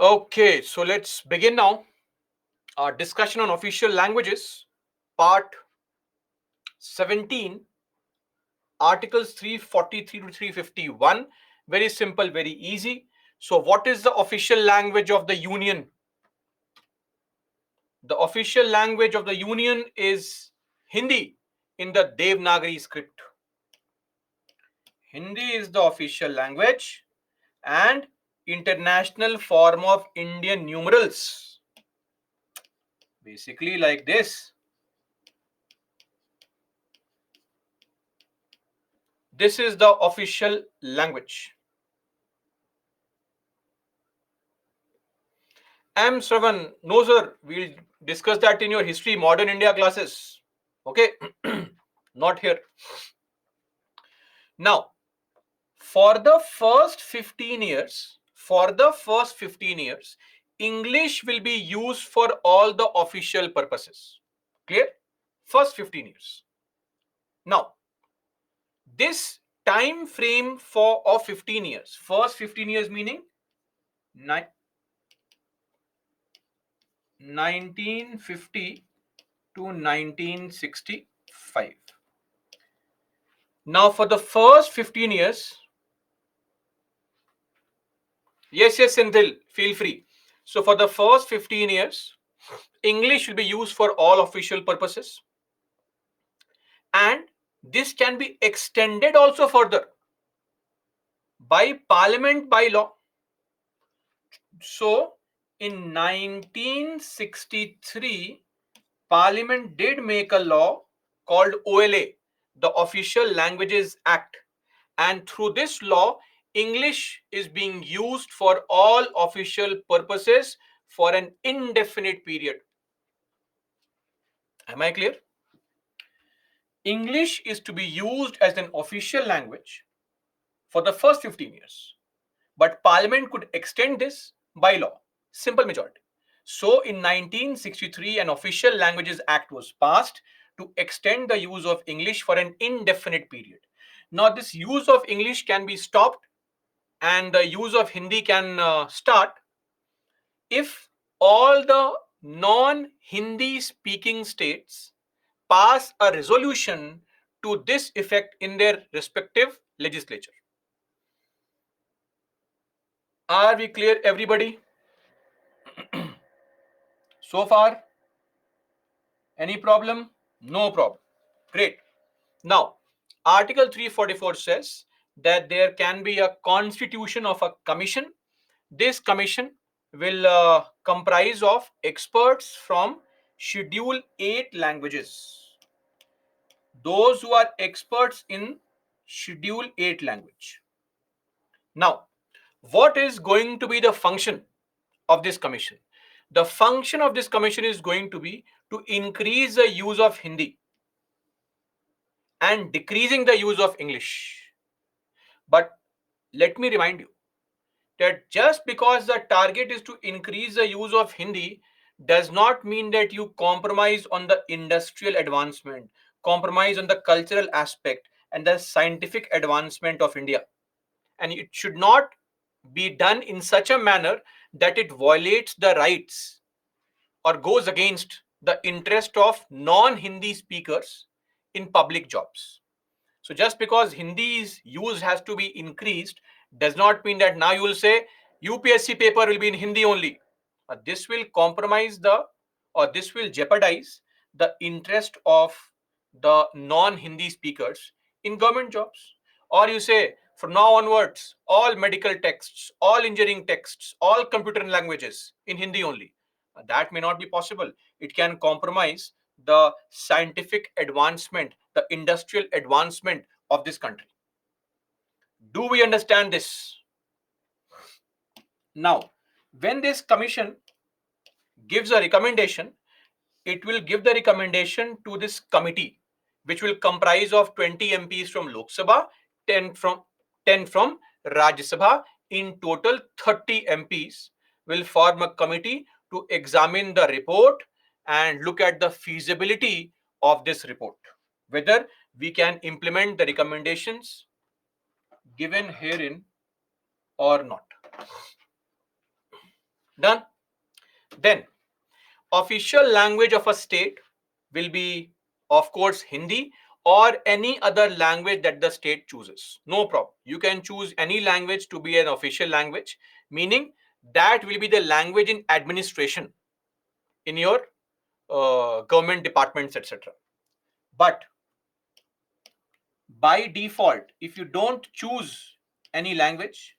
Okay, so let's begin now our discussion on official languages, part 17, articles 343 to 351. Very simple, very easy. So, what is the official language of the Union? The official language of the Union is Hindi in the Devanagari script. Hindi is the official language and international form of Indian numerals. Basically, like this. This is the official language. M. Shravan, no sir, we'll discuss that in your history, modern India classes. Okay, not here. Now, for the first 15 years, English will be used for all the official purposes. Clear? First 15 years. Now, this time frame for of 15 years, first 15 years meaning 1950 to 1965. Now, for the first 15 years, yes, Senthil, feel free. So, for the first 15 years, English will be used for all official purposes, and this can be extended also further by parliament by law. So, in 1963, Parliament did make a law called OLA, the Official Languages Act, and through this law, English is being used for all official purposes for an indefinite period. Am I clear? English is to be used as an official language for the first 15 years, but Parliament could extend this by law, simple majority. So in 1963, an Official Languages Act was passed to extend the use of English for an indefinite period. Now, this use of English can be stopped and the use of Hindi can start if all the non-Hindi speaking states pass a resolution to this effect in their respective legislature. Are we clear, everybody? So far, any problem? No problem. Great. Now, Article 344 says that there can be a constitution of a commission. This commission will comprise of experts from Schedule 8 languages. Those who are experts in Schedule 8 language. Now, what is going to be the function of this commission? The function of this commission is going to be to increase the use of Hindi and decreasing the use of English. But let me remind you that just because the target is to increase the use of Hindi does not mean that you compromise on the industrial advancement, compromise on the cultural aspect and the scientific advancement of India. And it should not be done in such a manner that it violates the rights or goes against the interest of non-Hindi speakers in public jobs. So just because Hindi's use has to be increased does not mean that now you will say UPSC paper will be in Hindi only. This will compromise this will jeopardize the interest of the non-Hindi speakers in government jobs. Or you say from now onwards, all medical texts, all engineering texts, all computer languages in Hindi only. That may not be possible. It can compromise the scientific advancement, the industrial advancement of this country. Do we understand this? Now, when this commission gives a recommendation, it will give the recommendation to this committee, which will comprise of 20 MPs from Lok Sabha, 10 from Rajya Sabha. In total, 30 MPs will form a committee to examine the report and look at the feasibility of this report, whether we can implement the recommendations given herein or not. Done. Then official language of a state will be, of course, Hindi or any other language that the state chooses. No problem. You can choose any language to be an official language, meaning that will be the language in administration in your government departments, etc. But by default, if you don't choose any language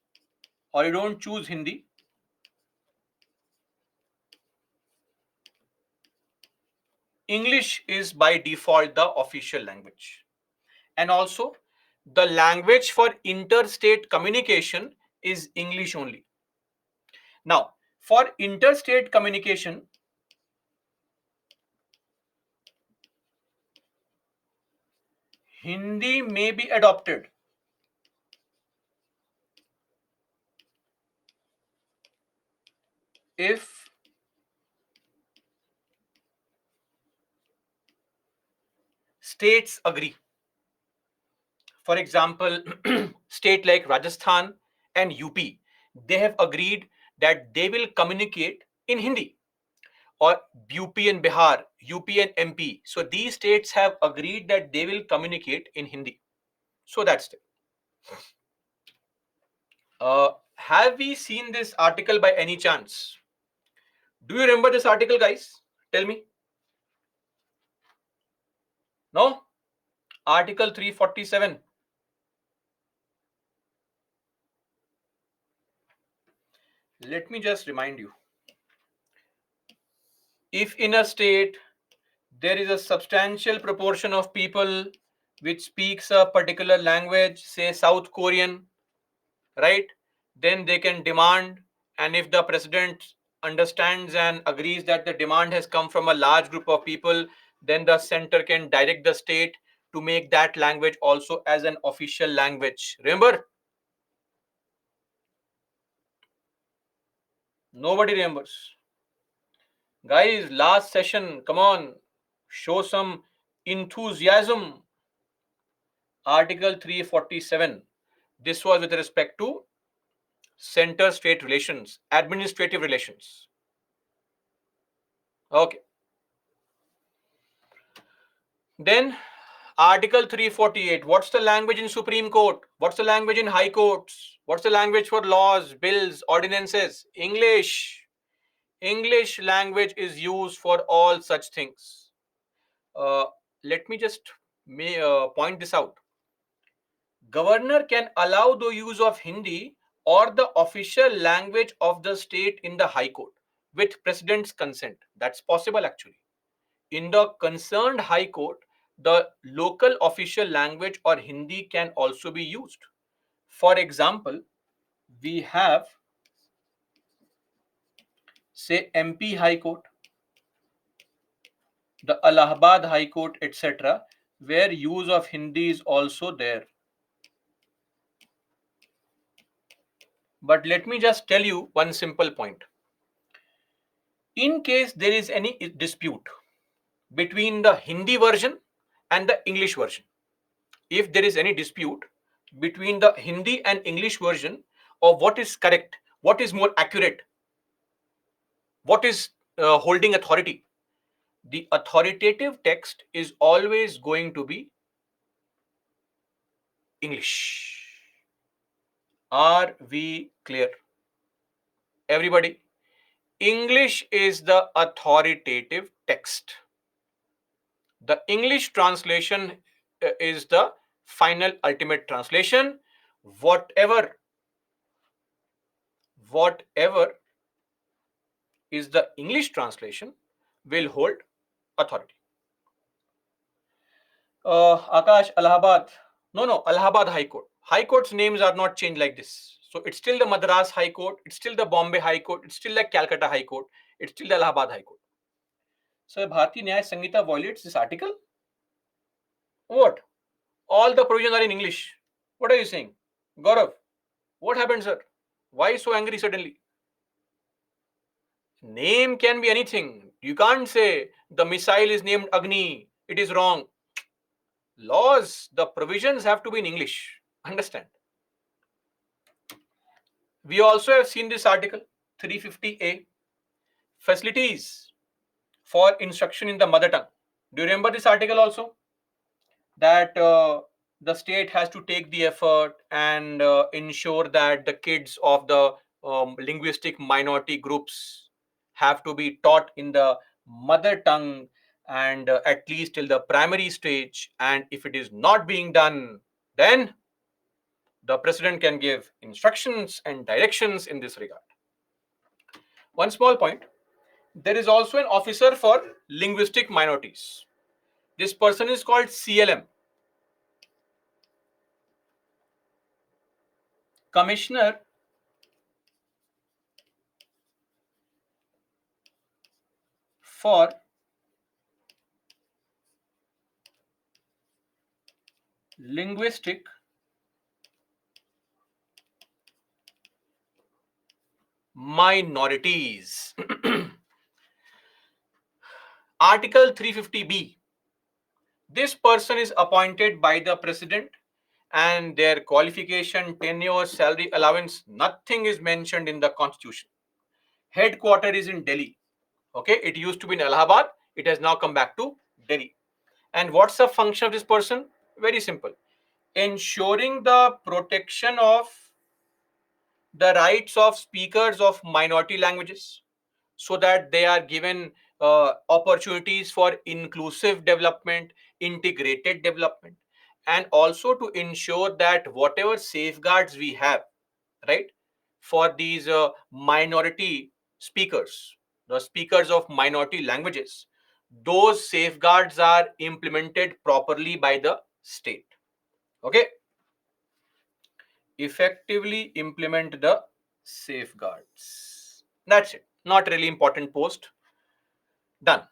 or you don't choose Hindi, English is by default the official language. And also, the language for interstate communication is English only. Now, for interstate communication, Hindi may be adopted if states agree. For example, state like Rajasthan and UP, they have agreed that they will communicate in Hindi, or UP and Bihar, UP and MP. So these states have agreed that they will communicate in Hindi. So that's it. Have we seen this article by any chance? Do you remember this article, guys? Tell me. No? Article 347. Let me just remind you. If in a state there is a substantial proportion of people which speaks a particular language, say South Korean, right? Then they can demand, and if the president understands and agrees that the demand has come from a large group of people, then the center can direct the state to make that language also as an official language. Remember? Nobody remembers. Guys, last session, come on, show some enthusiasm. Article 347. This was with respect to center state relations, administrative relations. Okay. Then Article 348. What's the language in Supreme Court? What's the language in High Courts? What's the language for laws, bills, ordinances? English. English language is used for all such things. Uh, Let me just point this out. Governor can allow the use of Hindi or the official language of the state in the High Court with President's consent. That's possible actually. In the concerned High Court, the local official language or Hindi can also be used. For example, we have, say, MP High Court, the Allahabad High Court, etc., where use of Hindi is also there. But let me just tell you one simple point. In case there is any dispute between the Hindi version and the English version, if there is any dispute between the Hindi and English version of what is correct, what is more accurate, what is holding authority, the authoritative text is always going to be English. Are we clear? Everybody, English is the authoritative text. The English translation is the final ultimate translation. Whatever is the English translation will hold authority. Akash, Allahabad. No, Allahabad High Court. High Court's names are not changed like this. So it's still the Madras High Court, it's still the Bombay High Court, it's still the Calcutta High Court, it's still the Allahabad High Court. So Bharati Nyaya Sanhita violates this article? What? All the provisions are in English. What are you saying? Gaurav, what happened, sir? Why so angry suddenly? Name can be anything. You can't say the missile is named Agni. It is wrong. Laws, the provisions have to be in English. Understand? We also have seen this article 350A. facilities for instruction in the mother tongue. Do you remember this article also? That the state has to take the effort and ensure that the kids of the linguistic minority groups have to be taught in the mother tongue, and at least till the primary stage. And if it is not being done, then the president can give instructions and directions in this regard. One small point: there is also an officer for linguistic minorities. This person is called CLM, Commissioner for linguistic minorities. Article 350B. This person is appointed by the president, and their qualification, tenure, salary allowance, nothing is mentioned in the constitution. Headquarter is in Delhi. Okay, it used to be in Allahabad. It has now come back to Delhi. And what's the function of this person? Very simple: ensuring the protection of the rights of speakers of minority languages, so that they are given opportunities for inclusive development, integrated development, and also to ensure that whatever safeguards we have, right, for these minority speakers, the speakers of minority languages, those safeguards are implemented properly by the state. Okay, effectively implement the safeguards. That's it. Not really important post. Done.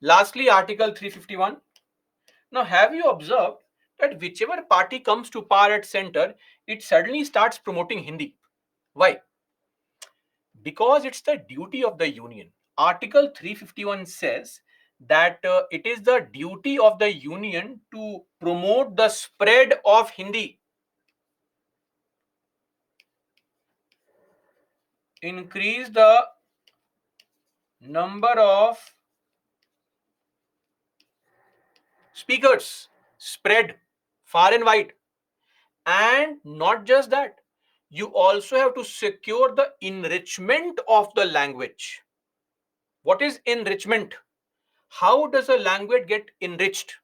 Lastly, Article 351. Now, have you observed that whichever party comes to power at center, it suddenly starts promoting Hindi? Why? Because it's the duty of the union. Article 351 says that it is the duty of the union to promote the spread of Hindi, increase the number of speakers, spread far and wide. And not just that, you also have to secure the enrichment of the language. What is enrichment? How does a language get enriched?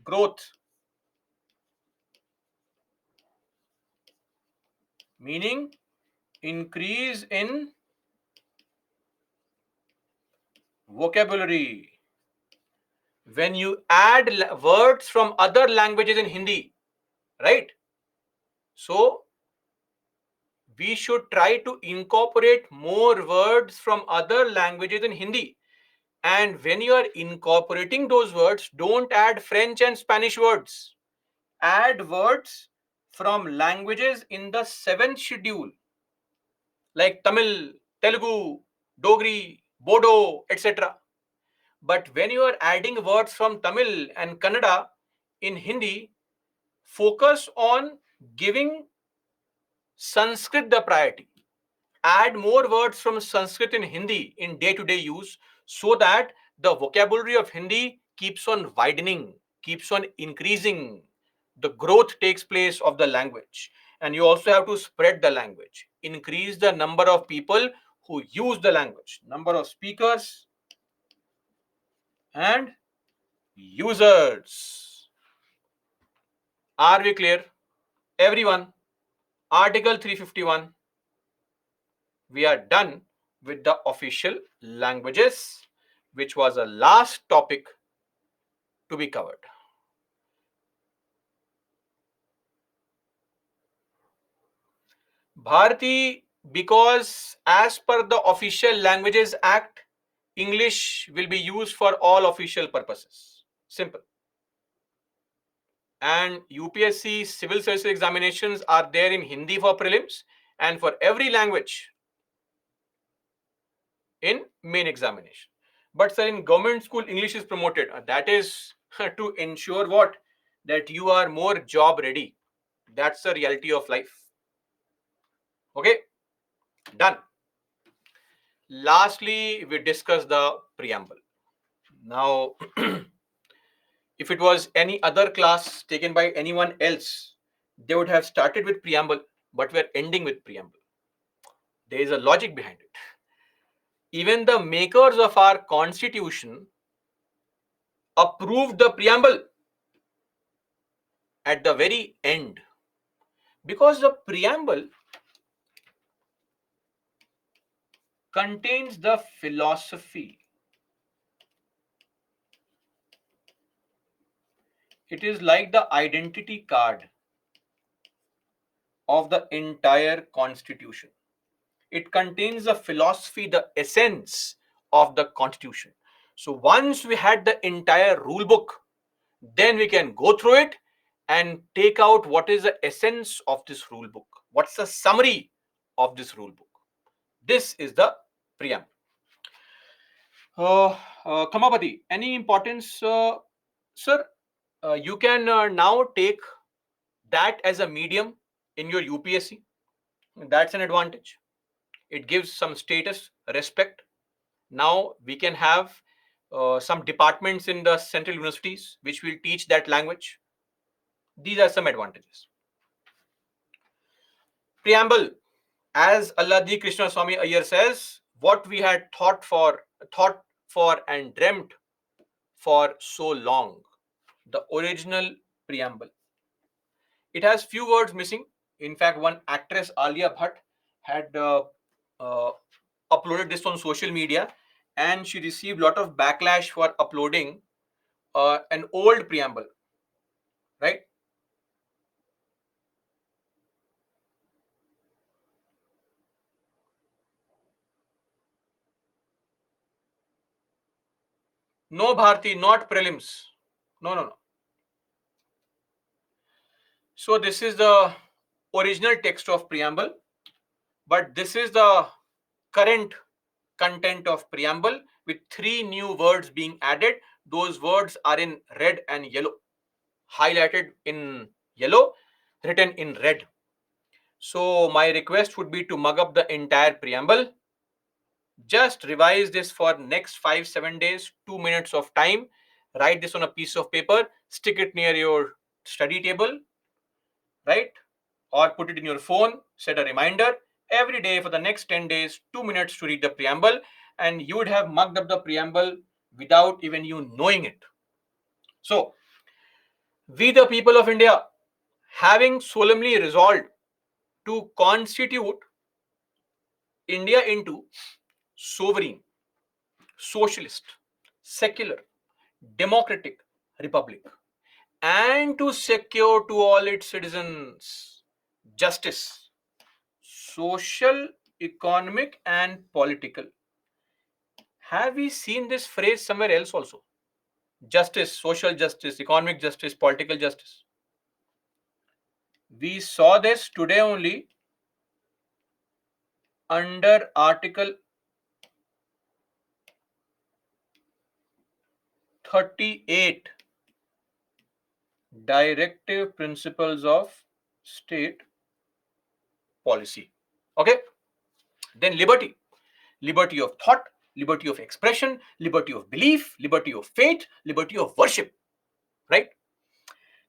Growth, meaning increase in vocabulary. When you add words from other languages in Hindi, right? So we should try to incorporate more words from other languages in Hindi. And when you are incorporating those words, don't add French and Spanish words. Add words from languages in the seventh schedule, like Tamil, Telugu, Dogri, Bodo, etc. But when you are adding words from Tamil and Kannada in Hindi, focus on giving Sanskrit the priority. Add more words from Sanskrit in Hindi in day-to-day use, so that the vocabulary of Hindi keeps on widening, keeps on increasing. The growth takes place of the language. And you also have to spread the language, increase the number of people who use the language, number of speakers and users. Are we clear? Everyone, Article 351, we are done with the official languages, which was a last topic to be covered. Bharati, because as per the Official Languages Act, English will be used for all official purposes. Simple. And UPSC civil service examinations are there in Hindi for prelims, and for every language in main examination. But sir, in government school, English is promoted. That is to ensure what? That you are more job ready. That's the reality of life. Okay, done. Lastly, we discuss the preamble. Now, if it was any other class taken by anyone else, they would have started with preamble, but we're ending with preamble. There is a logic behind it. Even the makers of our constitution approved the preamble at the very end, because the preamble contains the philosophy. It is like the identity card of the entire constitution. It contains the philosophy, the essence of the constitution. So once we had the entire rule book, then we can go through it and take out what is the essence of this rule book. What's the summary of this rule book? This is the preamble. Kamapati, any importance, sir? You can now take that as a medium in your UPSC. That's an advantage. It gives some status, respect. Now we can have some departments in the central universities which will teach that language. These are some advantages. Preamble, as Alladi Krishna Swami Iyer says, what we had thought for and dreamt for so long. The original preamble. It has few words missing. In fact, one actress, Alia Bhatt, had uh, uploaded this on social media, and she received a lot of backlash for uploading an old preamble, right? No, Bharti, not prelims. No, no, no. So this is the original text of preamble, but this is the current content of preamble with three new words being added. Those words are in red and yellow, highlighted in yellow, written in red. So my request would be to mug up the entire preamble. Just revise this for next 5 7 days, 2 minutes of time. Write this on a piece of paper, stick it near your study table, right? Or put it in your phone, set a reminder every day for the next 10 days, 2 minutes to read the preamble, and you would have mugged up the preamble without even you knowing it. So, we the people of India, having solemnly resolved to constitute India into sovereign, socialist, secular, democratic republic, and to secure to all its citizens justice, social, economic, and political. Have we seen this phrase somewhere else also? Justice, social justice, economic justice, political justice. We saw this today only under Article 38, Directive Principles of State Policy. Okay? Then liberty. Liberty of thought, liberty of expression, liberty of belief, liberty of faith, liberty of worship. Right?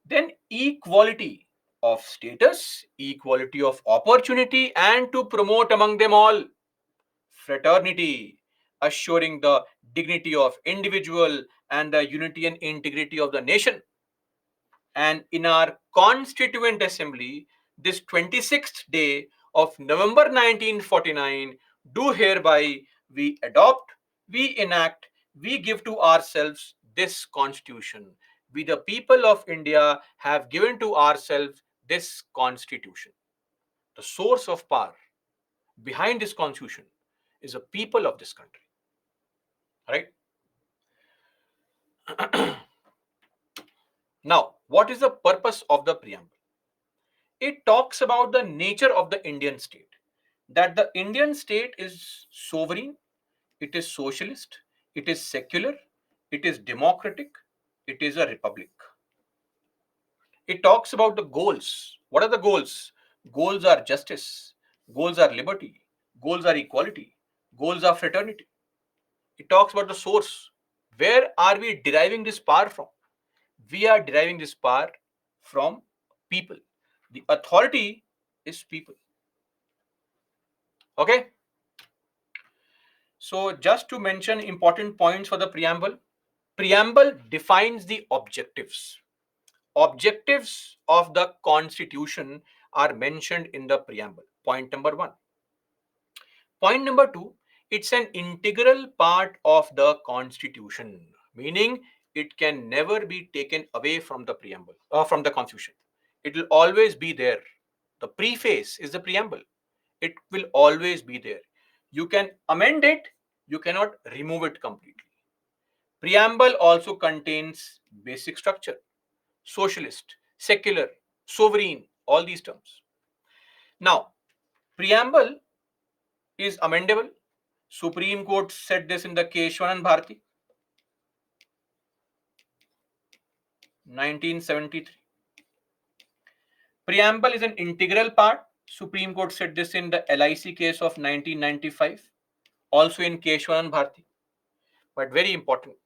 Then equality of status, equality of opportunity, and to promote among them all fraternity, assuring the dignity of individual and the unity and integrity of the nation. And in our Constituent Assembly, this 26th day of November 1949, do hereby we adopt, we enact, we give to ourselves this Constitution. We, the people of India, have given to ourselves this Constitution. The source of power behind this Constitution is the people of this country. Right? Now, what is the purpose of the preamble? It talks about the nature of the Indian state. That the Indian state is sovereign, it is socialist, it is secular, it is democratic, it is a republic. It talks about the goals. What are the goals? Goals are justice, goals are liberty, goals are equality, goals of fraternity. It talks about the source. Where are we deriving this power from? We are deriving this power from people. The authority is people. Okay. So just to mention important points for the preamble. Preamble defines the objectives. Objectives of the constitution are mentioned in the preamble. Point number one. Point number two, it's an integral part of the constitution, meaning it can never be taken away from the preamble or from the constitution. It will always be there. The preface is the preamble. It will always be there. You can amend it, you cannot remove it completely. Preamble also contains basic structure, socialist, secular, sovereign, all these terms. Now, preamble is amendable. Supreme Court said this in the Keshwanan Bharati, 1973. Preamble is an integral part. Supreme Court said this in the LIC case of 1995, also in Keshwanan Bharati. But very important,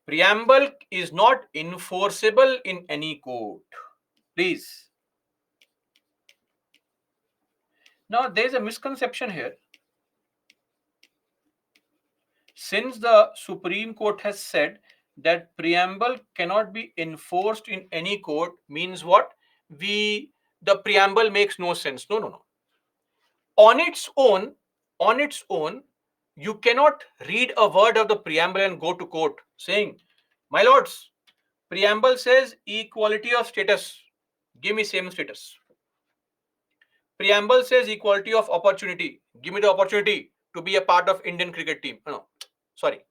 preamble is not enforceable in any court. Please. Now, there is a misconception here. Since the Supreme Court has said that preamble cannot be enforced in any court, means what? The preamble makes no sense. No, no, no. On its own, on its own, you cannot read a word of the preamble and go to court saying, my lords, preamble says equality of status. Give me same status. Preamble says equality of opportunity. Give me the opportunity to be a part of Indian cricket team. No, sorry.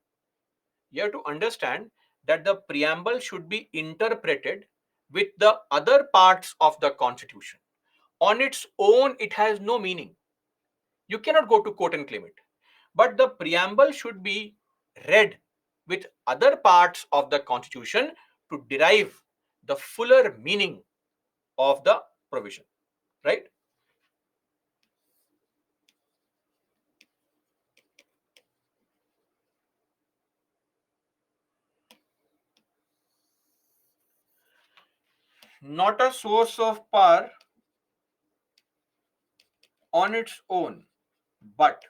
You have to understand that the preamble should be interpreted with the other parts of the constitution. On its own, it has no meaning. You cannot go to court and claim it. But the preamble should be read with other parts of the constitution to derive the fuller meaning of the provision. Right? Not a source of power on its own, but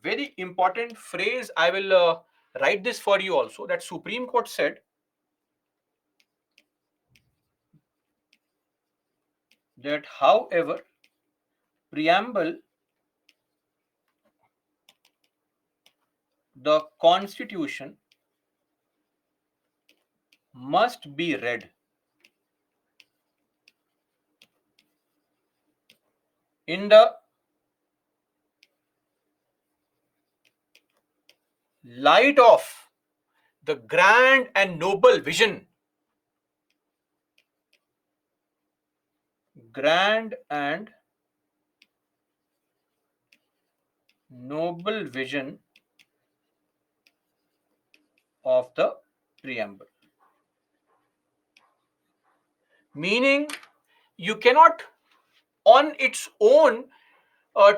very important phrase, I will write this for you also, that Supreme Court said that however preamble, the constitution must be read in the light of the grand and noble vision, grand and noble vision of the preamble. Meaning, you cannot on its own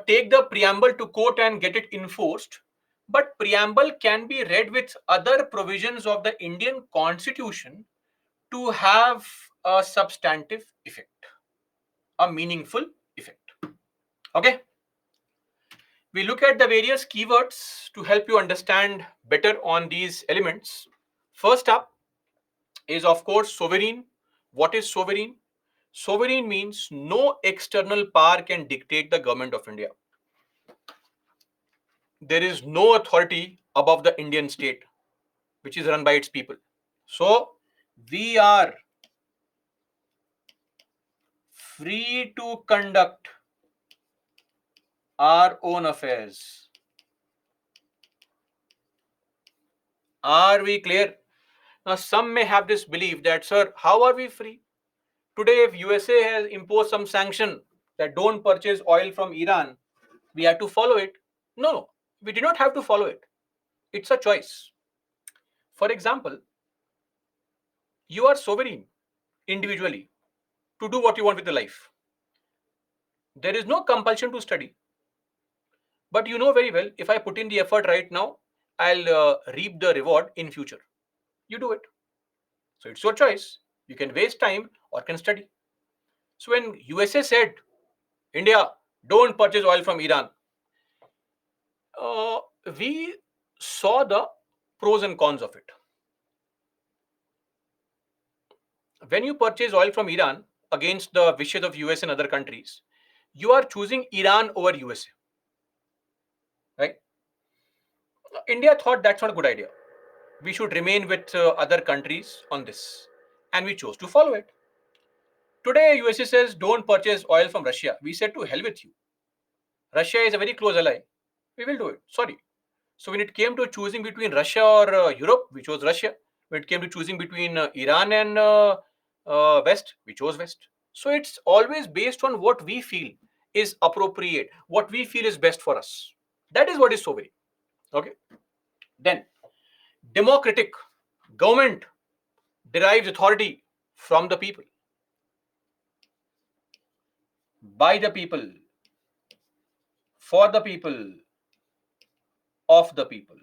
take the preamble to court and get it enforced, but preamble can be read with other provisions of the Indian constitution to have a substantive effect, a meaningful effect. Okay, we look at the various keywords to help you understand better on these elements. First up is, of course, sovereign. What is sovereign? Sovereign means no external power can dictate the government of India. There is no authority above the Indian state, which is run by its people. So we are free to conduct our own affairs. Are we clear? Now, some may have this belief that, sir, how are we free? Today, if USA has imposed some sanction that don't purchase oil from Iran, we have to follow it. No, no, we do not have to follow it. It's a choice. For example, you are sovereign individually to do what you want with your life. There is no compulsion to study. But you know very well, if I put in the effort right now, I'll reap the reward in future. You do it. So it's your choice. You can waste time or can study. So when USA said, India, don't purchase oil from Iran, uh, we saw the pros and cons of it. When you purchase oil from Iran against the wishes of US and other countries, you are choosing Iran over USA, right? India thought that's not a good idea. We should remain with other countries on this, and we chose to follow it. Today, USA says don't purchase oil from Russia. We said to hell with you. Russia is a very close ally. We will do it. Sorry. So when it came to choosing between Russia or Europe, we chose Russia. When it came to choosing between Iran and West, we chose West. So it's always based on what we feel is appropriate, what we feel is best for us. That is what is so very. Okay. Then democratic government derives authority from the people, by the people, for the people, of the people.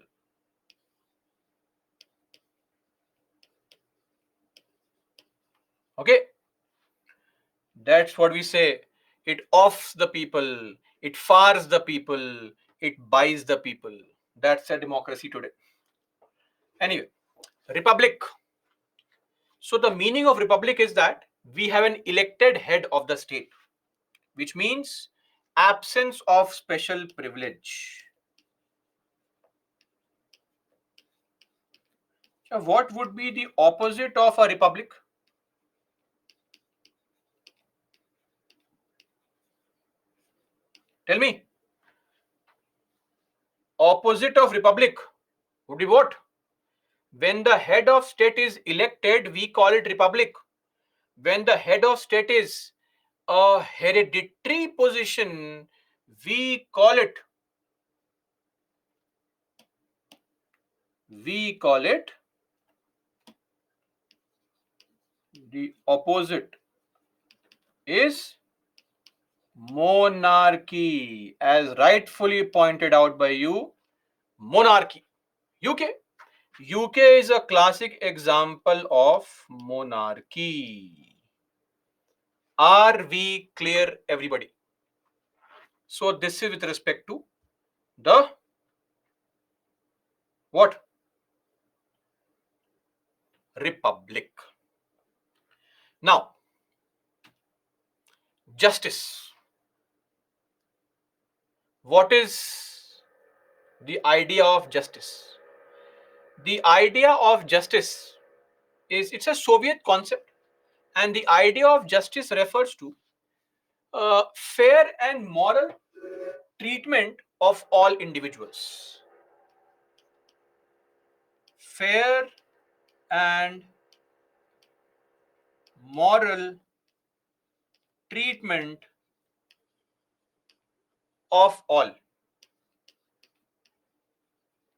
Okay, that's what we say. It offs the people, it fars the people, it buys the people. That's a democracy today. Anyway, republic. So the meaning of republic is that we have an elected head of the state, which means absence of special privilege. So what would be the opposite of a republic? Tell me. Opposite of republic would be what? When the head of state is elected, we call it republic. When the head of state is a hereditary position, we call it the opposite is monarchy, as rightfully pointed out by you. Monarchy. UK is a classic example of monarchy. Are we clear, everybody? So this is with respect to the what? Republic. Now, justice. What is the idea of justice? The idea of justice is it's a Soviet concept, and the idea of justice refers to fair and moral treatment of all individuals. Fair and moral treatment of all.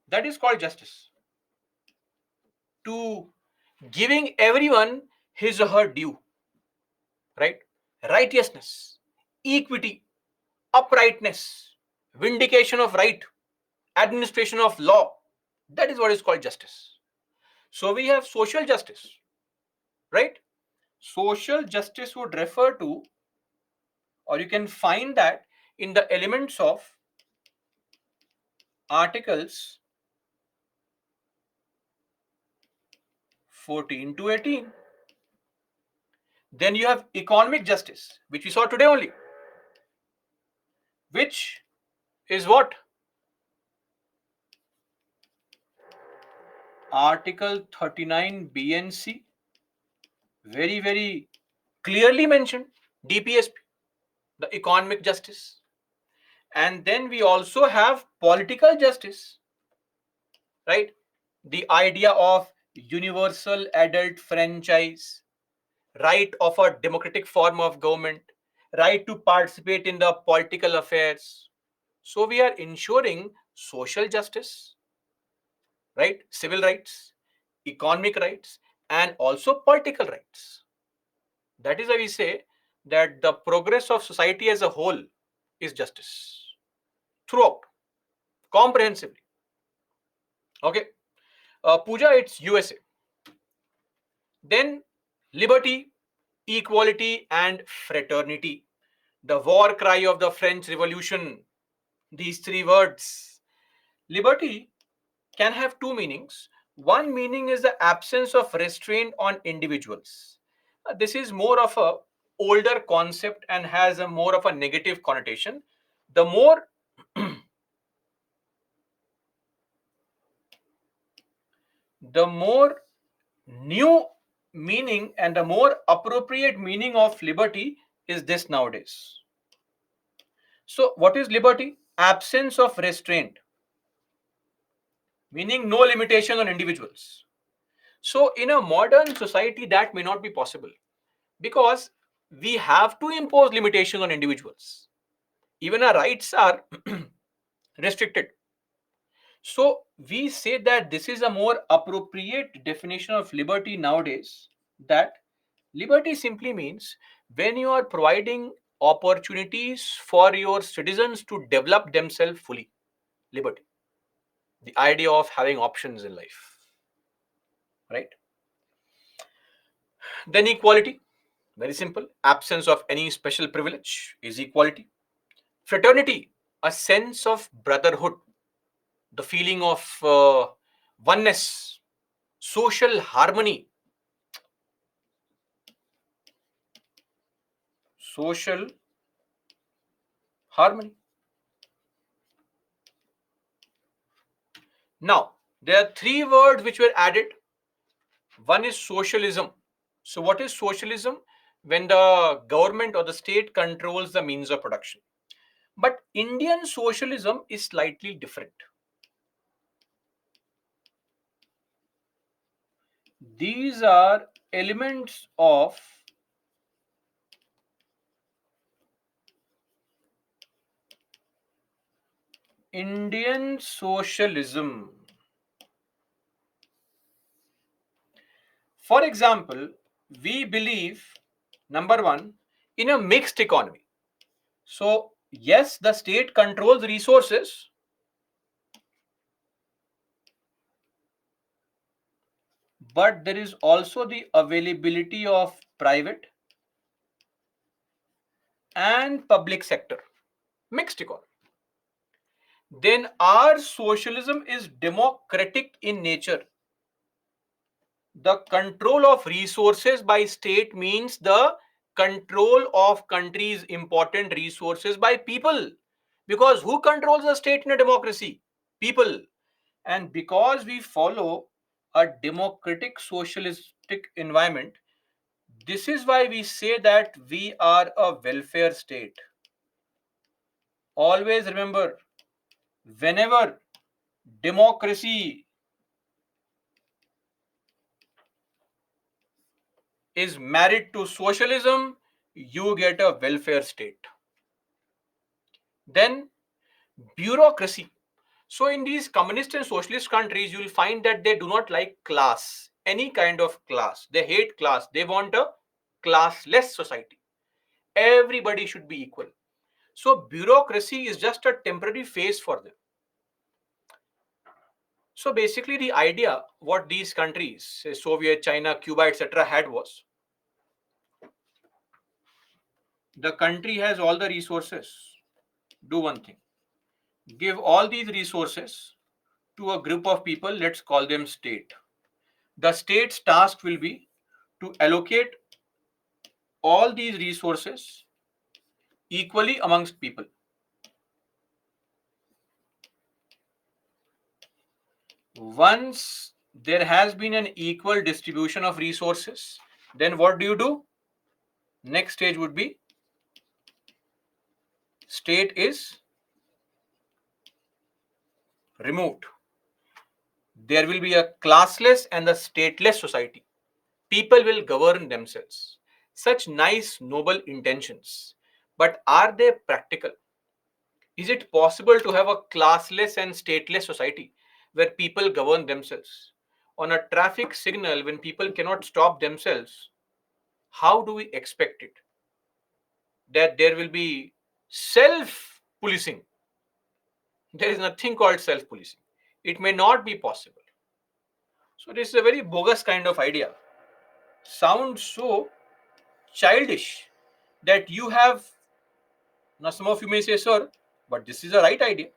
That is called justice. To giving everyone his or her due, right? Righteousness, equity, uprightness, vindication of right, administration of law. That is what is called justice. So we have social justice, right? Social justice would refer to, or you can find that in the elements of articles 14 to 18. Then you have economic justice, which we saw today only, which is what? Article 39 B and C. Very, very clearly mentioned. DPSP, the economic justice. And then we also have political justice, right? The idea of universal adult franchise, right of a democratic form of government, right to participate in the political affairs. So we are ensuring social justice, right? Civil rights, economic rights, and also political rights. That is why we say that the progress of society as a whole is justice throughout. comprehensively. Okay, Pooja, it's USA. Then liberty, equality, and fraternity. The war cry of the French Revolution. These three words. Liberty can have two meanings. One meaning is the absence of restraint on individuals. This is more of a older concept and has a more of a negative connotation. The more the more new meaning and the more appropriate meaning of liberty is this nowadays. So, what is liberty? Absence of restraint, meaning no limitation on individuals. So, in a modern society, that may not be possible because we have to impose limitation on individuals. Even our rights are restricted. So, we say that this is a more appropriate definition of liberty nowadays. That liberty simply means when you are providing opportunities for your citizens to develop themselves fully. Liberty. The idea of having options in life, right? Then equality. Very simple. Absence of any special privilege is equality. Fraternity, a sense of brotherhood, the feeling of oneness, social harmony, social harmony. Now, there are three words which were added. One is socialism. So, what is socialism? When the government or the state controls the means of production. But Indian socialism is slightly different. These are elements of Indian socialism. For example, we believe, number one, in a mixed economy. So, yes, the state controls resources, but there is also the availability of private and public sector. Mixed economy. Then our socialism is democratic in nature. The control of resources by state means the control of country's important resources by people, because who controls the state in a democracy? People. And because we follow a democratic socialistic environment, this is why we say that we are a welfare state. Always remember, whenever democracy is married to socialism, you get a welfare state. Then bureaucracy. So in these communist and socialist countries, you will find that they do not like class, any kind of class. They hate class. They want a classless society. Everybody should be equal. So bureaucracy is just a temporary phase for them. So basically, the idea what these countries, say Soviet, China, Cuba, etc., had was the country has all the resources. Do one thing, give all these resources to a group of people, let's call them state. The state's task will be to allocate all these resources equally amongst people. Once there has been an equal distribution of resources, then what do? Next stage would be state is removed. There will be a classless and a stateless society. People will govern themselves. Such nice, noble intentions. But are they practical? Is it possible to have a classless and stateless society where people govern themselves? On a traffic signal, when people cannot stop themselves, how do we expect it? That there will be self policing. There is nothing called self-policing. It may not be possible. So this is a very bogus kind of idea. Sounds so childish that you have. Now some of you may say, sir, but this is a right idea.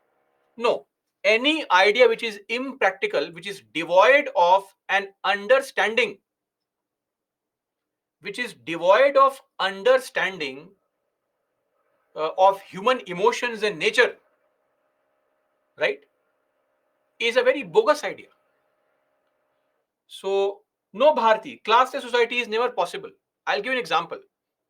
No, any idea which is impractical, which is devoid of an understanding, which is devoid of understanding of human emotions and nature, right, is a very bogus idea. So, no Bharati, classless society is never possible. I'll give an example.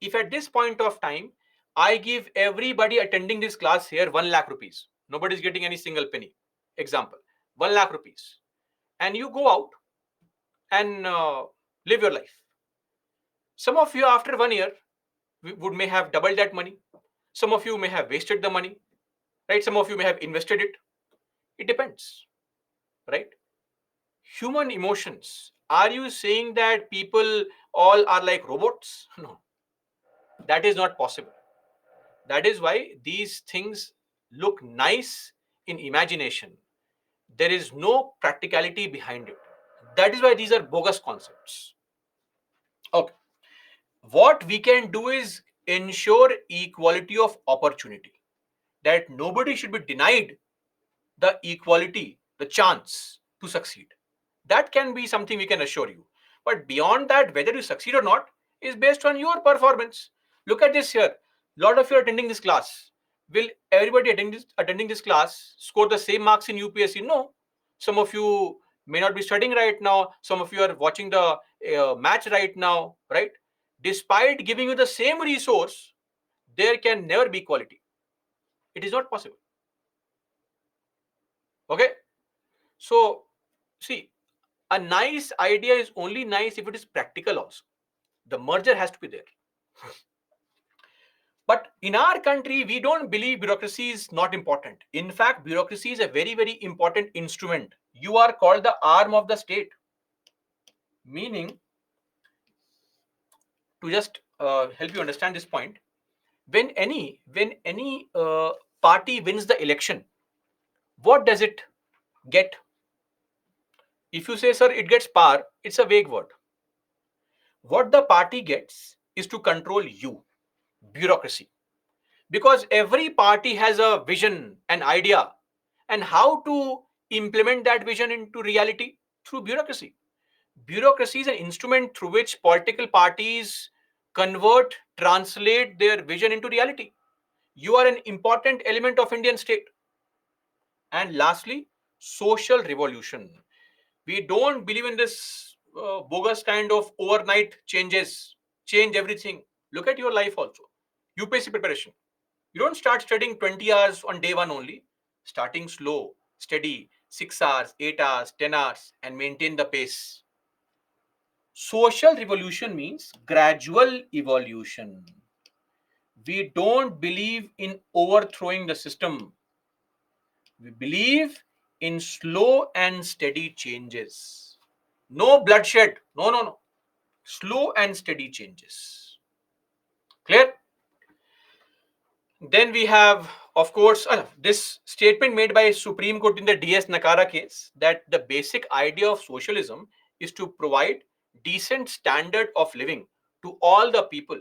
If at this point of time, I give everybody attending this class here 1 lakh rupees, nobody's getting any single penny. Example, 1 lakh rupees. And you go out and live your life. Some of you, after 1 year, would may have doubled that money. Some of you may have wasted the money, right? Some of you may have invested it. It depends, right? Human emotions. Are you saying that people all are like robots? No, that is not possible. That is why these things look nice in imagination. There is no practicality behind it. That is why these are bogus concepts. Okay. What we can do is ensure equality of opportunity, that nobody should be denied the equality, the chance to succeed. That can be something we can assure you. But beyond that, whether you succeed or not is based on your performance. Look at this here. A lot of you are attending this class. Will everybody attending this class score the same marks in UPSC? No. Some of you may not be studying right now. Some of you are watching the match right now, right? Despite giving you the same resource, there can never be equality. It is not possible. Okay? So, see, a nice idea is only nice if it is practical also. The merger has to be there. But in our country, we don't believe bureaucracy is not important. In fact, bureaucracy is a very, very important instrument. You are called the arm of the state. Meaning, to just help you understand this point, when any party wins the election, what does it get? If you say, sir, it gets power, it's a vague word. What the party gets is to control you, bureaucracy. Because every party has a vision, an idea, and how to implement that vision into reality through bureaucracy. Bureaucracy is an instrument through which political parties convert, translate their vision into reality. You are an important element of Indian state. And lastly, social revolution. We don't believe in this bogus kind of overnight changes, change everything. Look at your life also. UPSC preparation. You don't start studying 20 hours on day one only. Starting slow, steady, 6 hours, 8 hours, 10 hours, and maintain the pace. Social revolution means gradual evolution. We don't believe in overthrowing the system. We believe in slow and steady changes. No bloodshed. No, no, no. Slow and steady changes. Clear? Then we have, of course, this statement made by Supreme Court in the DS Nakara case, that the basic idea of socialism is to provide decent standard of living to all the people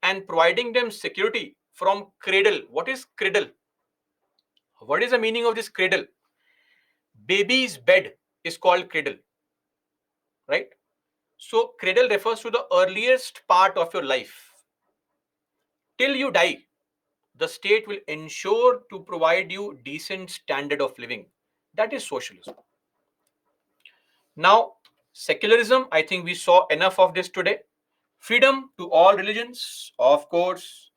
and providing them security from cradle. What is cradle? What is the meaning of this cradle? Baby's bed is called cradle, right? So cradle refers to the earliest part of your life. Till you die, the state will ensure to provide you decent standard of living. That is socialism. Now, secularism, I think we saw enough of this today. Freedom to all religions, of course.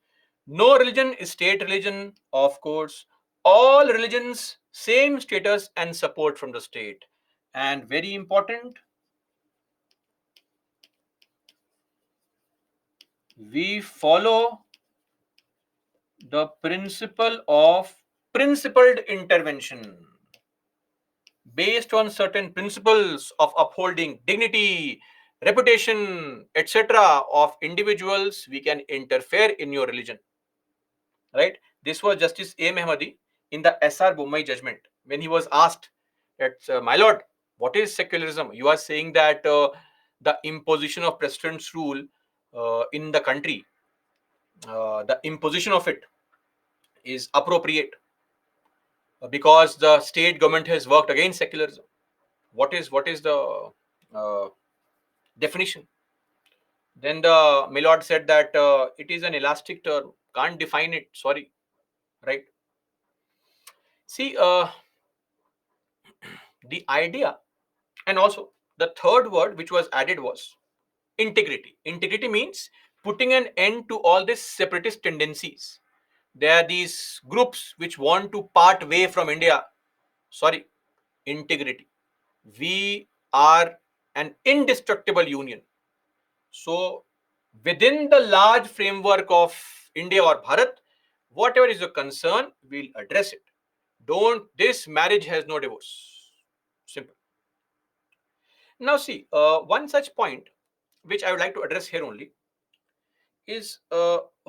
No religion is state religion, of course. All religions, same status and support from the state. And very important, we follow the principle of principled intervention. Based on certain principles of upholding dignity, reputation, etc., of individuals, we can interfere in your religion. Right? This was Justice A. Mehmadi in the SR Bommai judgment, when he was asked that, my lord, what is secularism? You are saying that the imposition of president's rule in the country, the imposition of it is appropriate because the state government has worked against secularism. What is the uh, definition? Then the Milord said that it is an elastic term, can't define it. Sorry, right? See, the idea, and also the third word which was added was integrity. Integrity means putting an end to all these separatist tendencies. There are these groups which want to part way from India. Sorry, integrity. We are an indestructible union. So, within the large framework of India or Bharat, whatever is your concern, we'll address it. Don't, this marriage has no divorce. Simple. Now, see, one such point which I would like to address here only is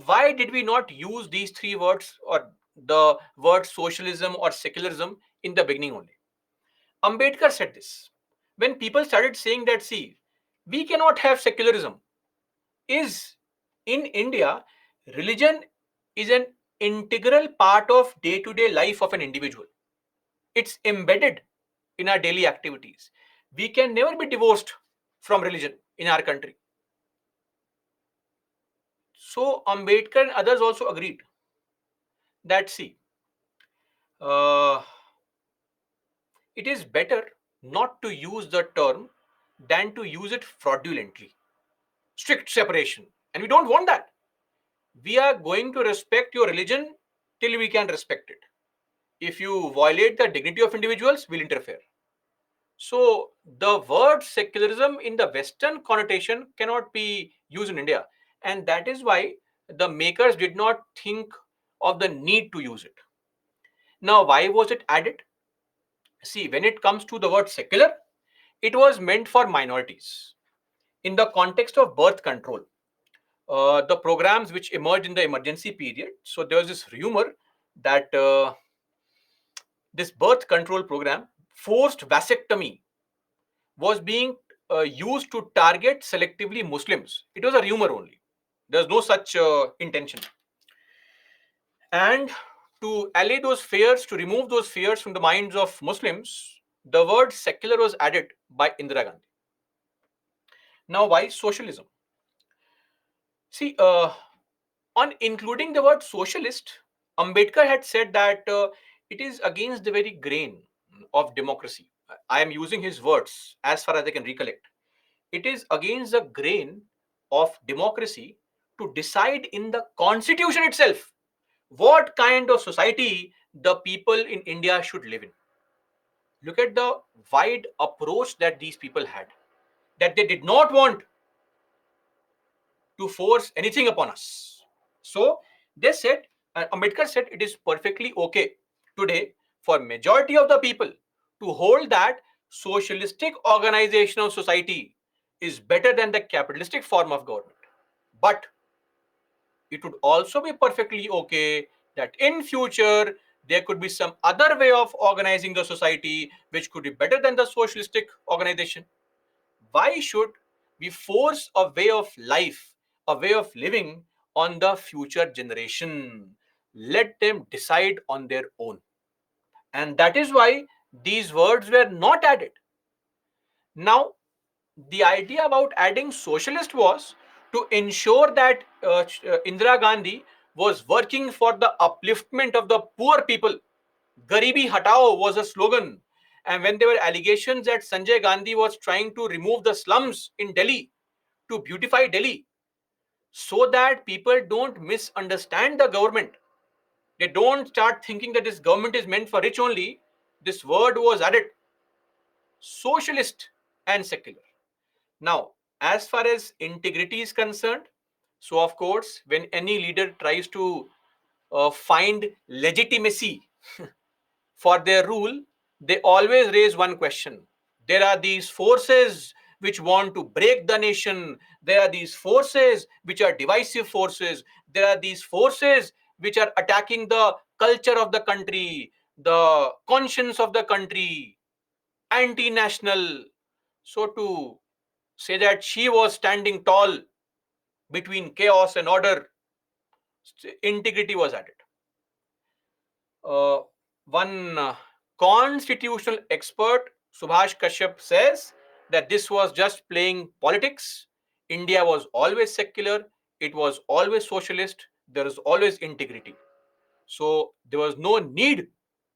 why did we not use these three words or the word socialism or secularism in the beginning only? Ambedkar said this. When people started saying that, see, we cannot have secularism, is in India, religion is an integral part of day to day life of an individual. It's embedded in our daily activities. We can never be divorced from religion in our country. So, Ambedkar and others also agreed that, see, uh, it is better not to use the term than to use it fraudulently. Strict separation. And we don't want that. We are going to respect your religion till we can respect it. If you violate the dignity of individuals, we'll interfere. So the word secularism in the Western connotation cannot be used in India. And that is why the makers did not think of the need to use it. Now, why was it added? See, when it comes to the word secular, it was meant for minorities. In the context of birth control, the programs which emerged in the emergency period, so there was this rumor that this birth control program, forced vasectomy, was being used to target selectively Muslims. It was a rumor only. There's no such intention. And to allay those fears, to remove those fears from the minds of Muslims, the word secular was added by Indira Gandhi. Now, why socialism? See, on including the word socialist, Ambedkar had said that it is against the very grain of democracy. I am using his words as far as I can recollect. It is against the grain of democracy to decide in the constitution itself what kind of society the people in India should live in. Look at the wide approach that these people had, that they did not want to force anything upon us. So they said, Ambedkar said, it is perfectly okay today for majority of the people to hold that socialistic organization of society is better than the capitalistic form of government. But it would also be perfectly okay that in future there could be some other way of organizing the society which could be better than the socialistic organization. Why should we force a way of life, a way of living on the future generation? Let them decide on their own. And that is why these words were not added. Now, the idea about adding socialist was to ensure that Indira Gandhi was working for the upliftment of the poor people. Garibi Hatao was a slogan. And when there were allegations that Sanjay Gandhi was trying to remove the slums in Delhi to beautify Delhi so that people don't misunderstand the government, they don't start thinking that this government is meant for rich only, this word was added, socialist and secular. Now, as far as integrity is concerned, so of course, when any leader tries to find legitimacy for their rule, they always raise one question. There are these forces which want to break the nation. There are these forces which are divisive forces. There are these forces which are attacking the culture of the country, the conscience of the country, anti-national. So to say that she was standing tall between chaos and order, integrity was added. Uh, one constitutional expert, Subhash Kashyap, says that this was just playing politics. India was always secular, it was always socialist, there is always integrity. So there was no need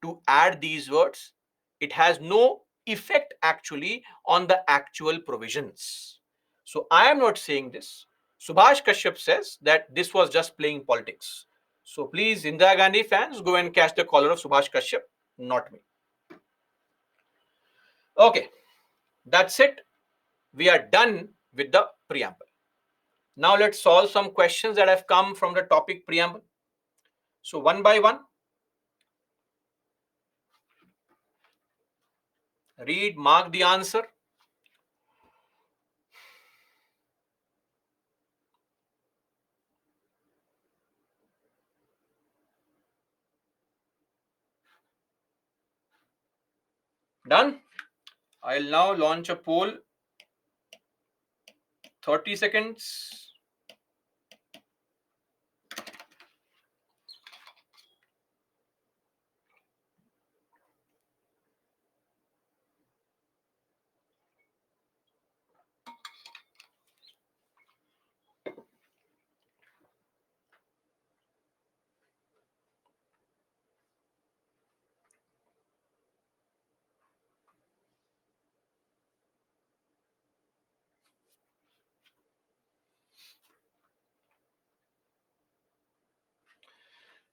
to add these words. It has no effect actually on the actual provisions. So I am not saying this. Subhash Kashyap says that this was just playing politics. So please, Indira Gandhi fans, go and catch the collar of Subhash Kashyap, not me. Okay, that's it. We are done with the preamble. Now let's solve some questions that have come from the topic preamble. So one by one, read, mark the answer. Done? I'll now launch a poll. 30 seconds.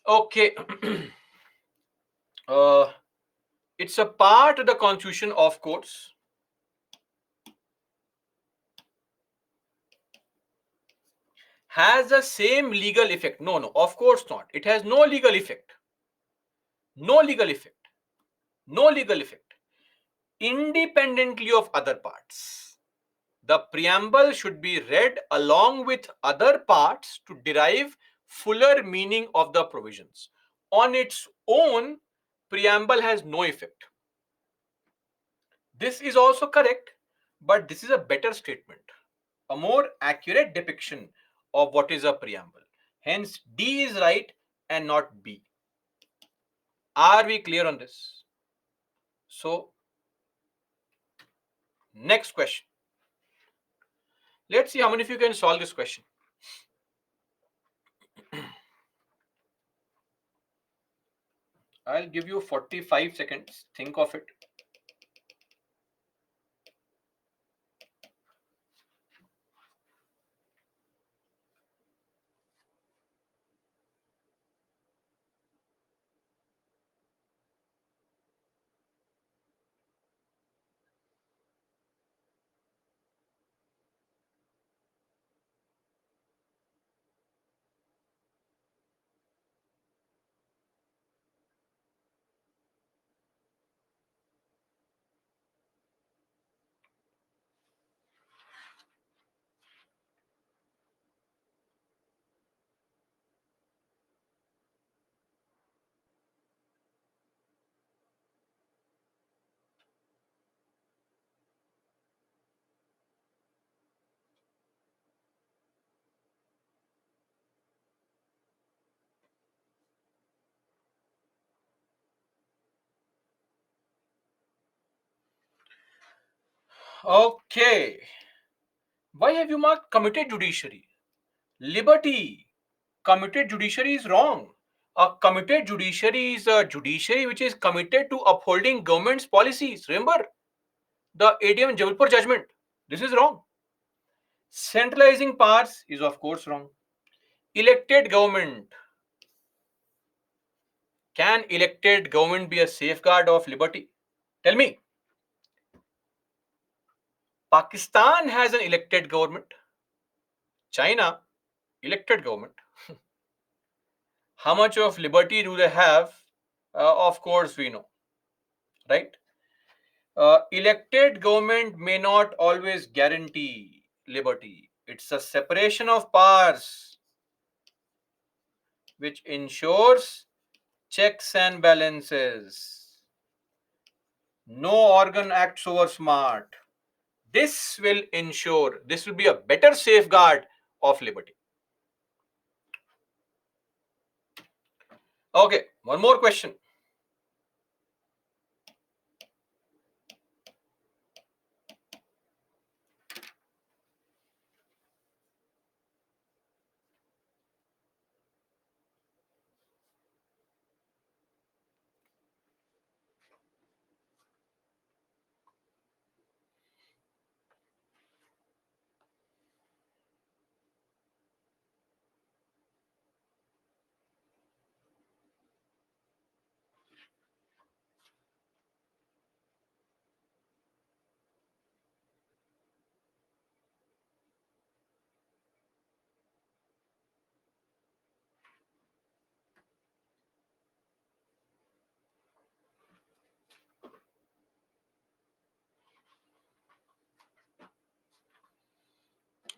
Okay. uh, it's a part of the constitution, of course. Has the same legal effect? No, no, of course not. It has no legal effect. No legal effect. No legal effect. Independently of other parts. The preamble should be read along with other parts to derive fuller meaning of the provisions. On its own, preamble has no effect. This is also correct, but this is a better statement, a more accurate depiction of what is a preamble. Hence, D is right and not B. Are we clear on this? So, next question. Let's see how many of you can solve this question. I'll give you 45 seconds. Think of it. Okay. Why have you marked committed judiciary? Liberty. Committed judiciary is wrong. A committed judiciary is a judiciary which is committed to upholding government's policies. Remember the ADM Jabalpur judgment. This is wrong. Centralizing powers is of course wrong. Elected government. Can elected government be a safeguard of liberty? Tell me. Pakistan has an elected government. China, elected government. How much of liberty do they have? Of course, we know, right? Elected government may not always guarantee liberty. It's a separation of powers which ensures checks and balances. No organ acts over smart. This will ensure, this will be a better safeguard of liberty. Okay, one more question.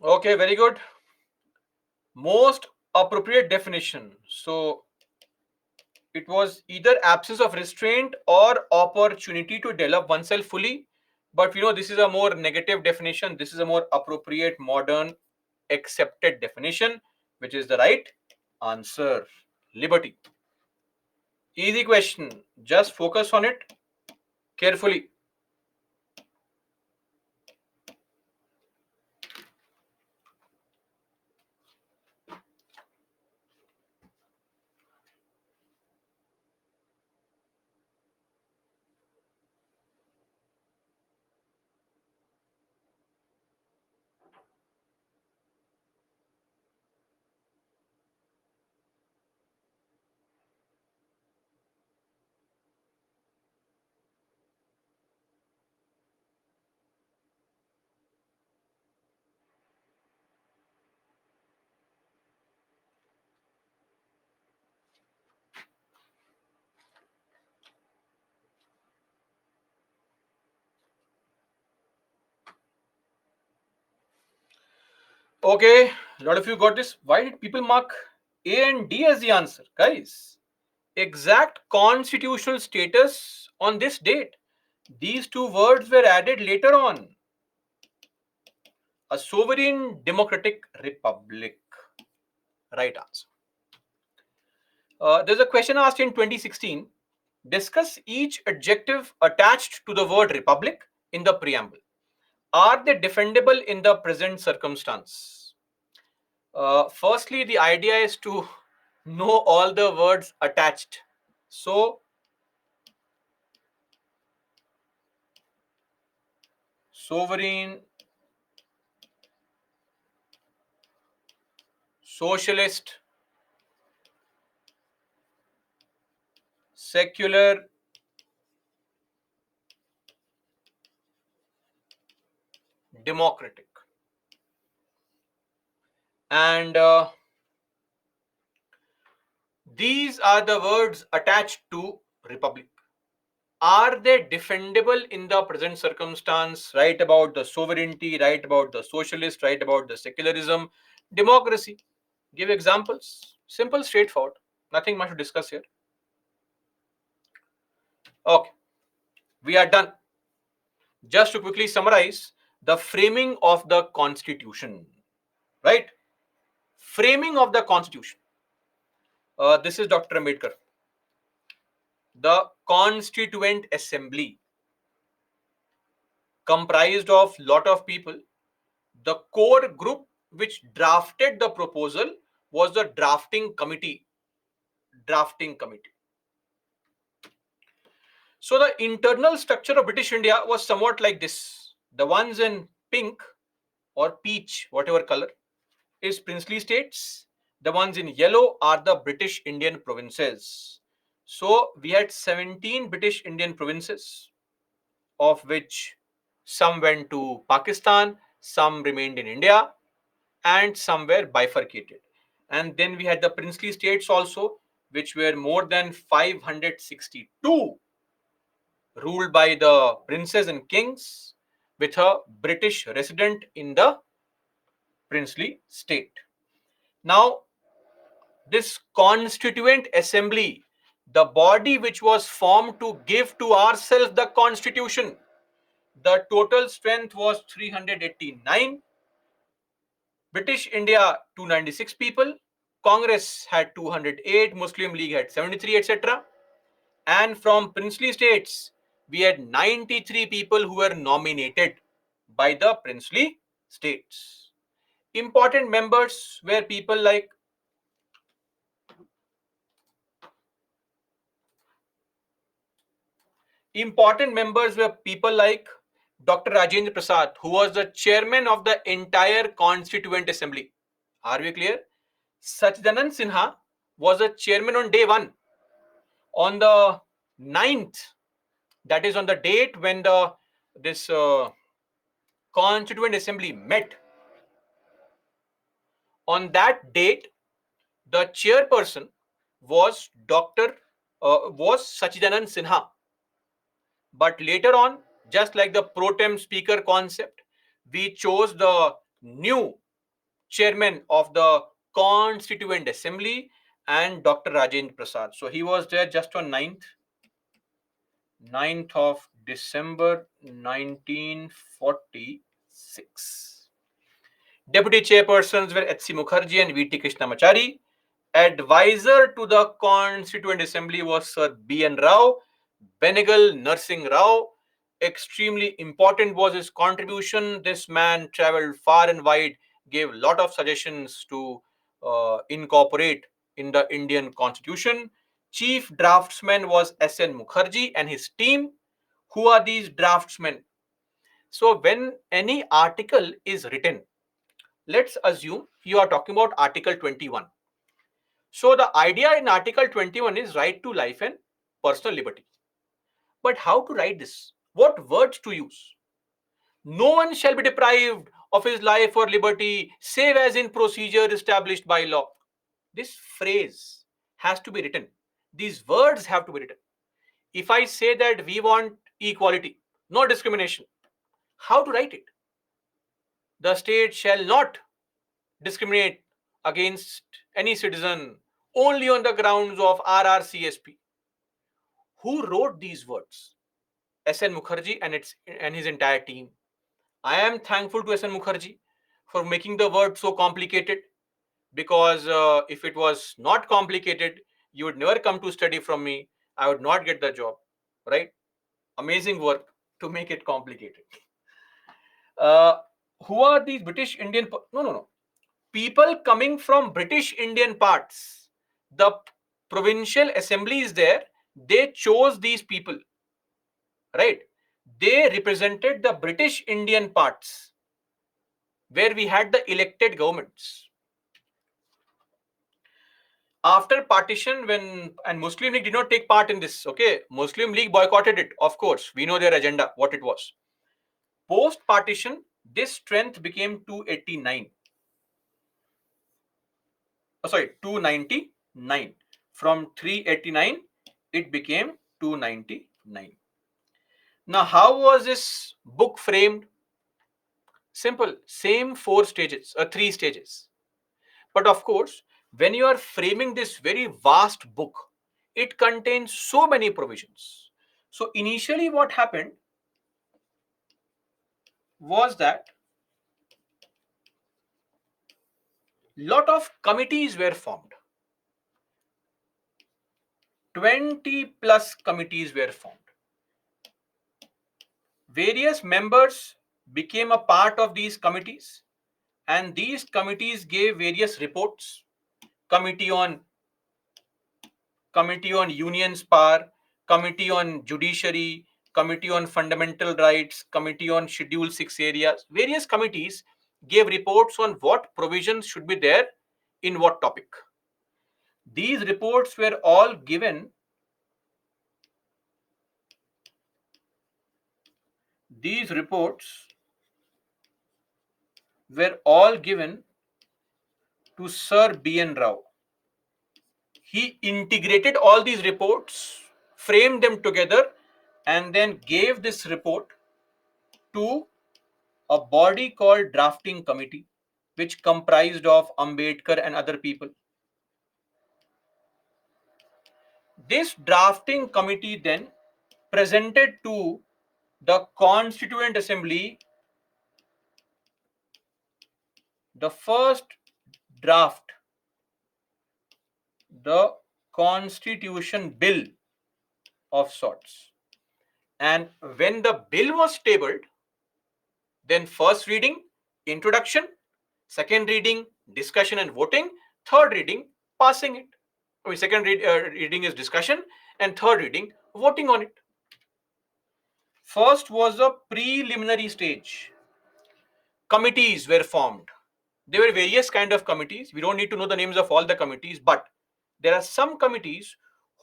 Okay, very good. Most appropriate definition. So it was either absence of restraint or opportunity to develop oneself fully. But this is a more negative definition. This is a more appropriate, modern, accepted definition, which is the right answer. Liberty. Easy question. Just focus on it carefully. Okay, a lot of you got this. Why did people mark A and D as the answer? Guys, exact constitutional status on this date. These two words were added later on. A sovereign democratic republic. Right answer. There's a question asked in 2016. Discuss each adjective attached to the word republic in the preamble. Are they defendable in the present circumstance? Firstly, the idea is to know all the words attached. So, sovereign, socialist, secular, democratic. And these are the words attached to republic. Are they defendable in the present circumstance? Right about the sovereignty, right about the socialist, right about the secularism, democracy. Give examples. Simple, straightforward. Nothing much to discuss here. Okay, we are done. Just to quickly summarize the framing of the constitution, right? Framing of the constitution. This is Dr. Ambedkar. The Constituent Assembly comprised of lot of people. The core group which drafted the proposal was the drafting committee. Drafting committee. So the internal structure of British India was somewhat like this. The ones in pink or peach, whatever color, is princely states. The ones in yellow are the British Indian provinces. So we had 17 British Indian provinces, of which some went to Pakistan, some remained in India, and some were bifurcated. And then we had the princely states also, which were more than 562, ruled by the princes and kings, with a British resident in the princely state. Now, this constituent assembly the body which was formed to give to ourselves the constitution. The total strength was 389. British India 296 people, Congress had 208, Muslim League had 73, etc. And from princely states, we had 93 people who were nominated by the princely states. Important members were people like Dr. Rajendra Prasad, who was the chairman of the entire Constituent Assembly. Are we clear? Sachidanand Sinha was a chairman on day one. On the 9th, that is on the date when this Constituent Assembly met, on that date, the chairperson was Sachidanand Sinha. But later on, just like the pro tem speaker concept, we chose the new chairman of the Constituent Assembly and Dr. Rajendra Prasad. So he was there just on 9th of December 1946. Deputy chairpersons were H.C. Mukherjee and V.T. Krishnamachari. Advisor to the Constituent Assembly was Sir B.N. Rao, Benegal Nursing Rao. Extremely important was his contribution. This man traveled far and wide, gave a lot of suggestions to incorporate in the Indian Constitution. Chief draftsman was S.N. Mukherjee and his team. Who are these draftsmen? So, when any article is written, let's assume you are talking about Article 21. So, the idea in Article 21 is right to life and personal liberty. But how to write this? What words to use? No one shall be deprived of his life or liberty, save as in procedure established by law. This phrase has to be written. These words have to be written. If I say that we want equality, no discrimination, how to write it? The state shall not discriminate against any citizen only on the grounds of RRCSP. Who wrote these words? S.N. Mukherjee and his entire team. I am thankful to S.N. Mukherjee for making the word so complicated, because if it was not complicated, you would never come to study from me. I would not get the job, right? Amazing work to make it complicated. Uh, who are these British Indian? No. People coming from British Indian parts. The provincial assemblies there, they chose these people, right? They represented the British Indian parts where we had the elected governments. After partition, when and Muslim League did not take part in this, okay, Muslim League boycotted it, of course. We know their agenda, what it was. Post partition, this strength became 289. Oh, sorry, 299. From 389, it became 299. Now, how was this book framed? Simple, same three stages. But of course, when you are framing this very vast book, it contains so many provisions. So initially, what happened was that lot of committees were formed. 20 plus committees were formed. Various members became a part of these committees, and these committees gave various reports. Committee on Committee on Unions Power, Committee on Judiciary, Committee on Fundamental Rights, Committee on Schedule 6 areas. Various committees gave reports on what provisions should be there in what topic. These reports were all given. These reports were all given to Sir B.N. Rao. He integrated all these reports, framed them together, and then gave this report to a body called drafting committee, which comprised of Ambedkar and other people. This drafting committee then presented to the Constituent Assembly the first draft, the Constitution Bill of sorts. And when the bill was tabled, then first reading, introduction, second reading, discussion and voting, third reading, passing it. I mean, reading is discussion, and third reading, voting on it. First was a preliminary stage. Committees were formed. There were various kind of committees. We don't need to know the names of all the committees, but there are some committees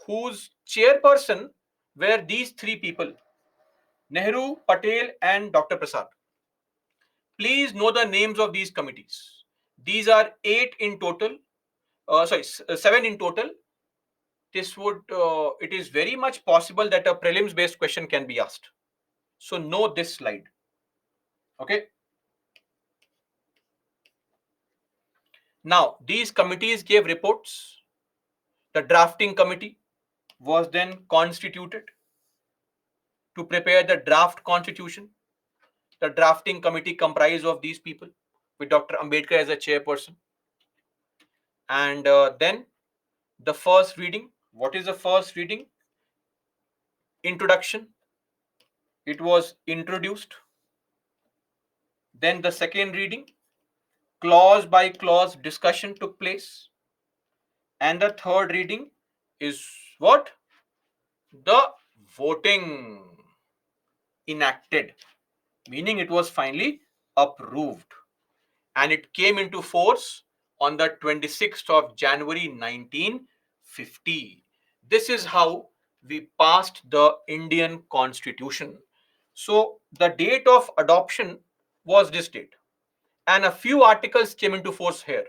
whose chairperson were these three people: Nehru, Patel, and Dr. Prasad. Please know the names of these committees. These are eight in total. Seven in total. It is very much possible that a prelims based question can be asked. So know this slide. Okay. Now, these committees gave reports. The drafting committee was then constituted to prepare the draft constitution. The drafting committee comprised of these people with Dr. Ambedkar as a chairperson. And then the first reading. What is the first reading? Introduction. It was introduced. Then the second reading, clause by clause discussion took place. And the third reading is what? The voting enacted, meaning it was finally approved. And it came into force on the 26th of January 1950. This is how we passed the Indian Constitution. So the date of adoption was this date, and a few articles came into force here.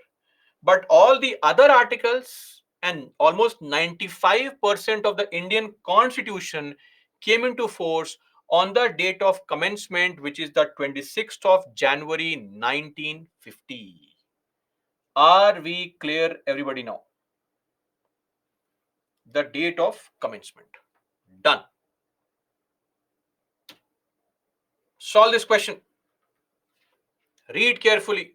But all the other articles and almost 95% of the Indian Constitution came into force on the date of commencement, which is the 26th of January 1950. Are we clear, everybody, now? The date of commencement. Done. Solve this question. Read carefully.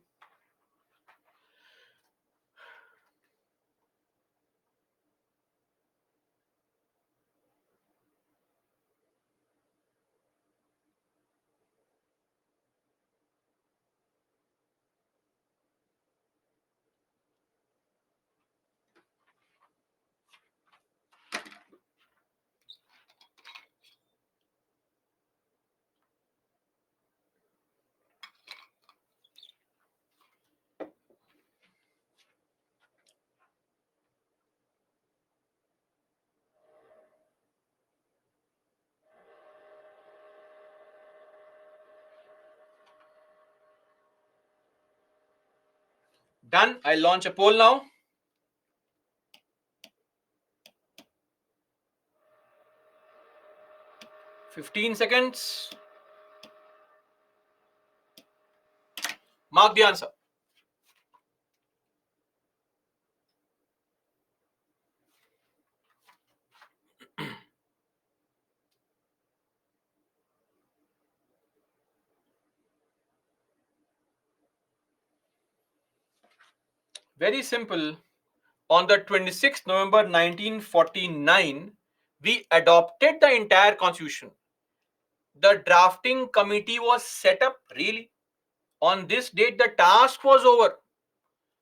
Done. I'll launch a poll now. 15 seconds. Mark the answer. Very simple. On the 26th November 1949, we adopted the entire constitution. The drafting committee was set up, really. On this date, the task was over.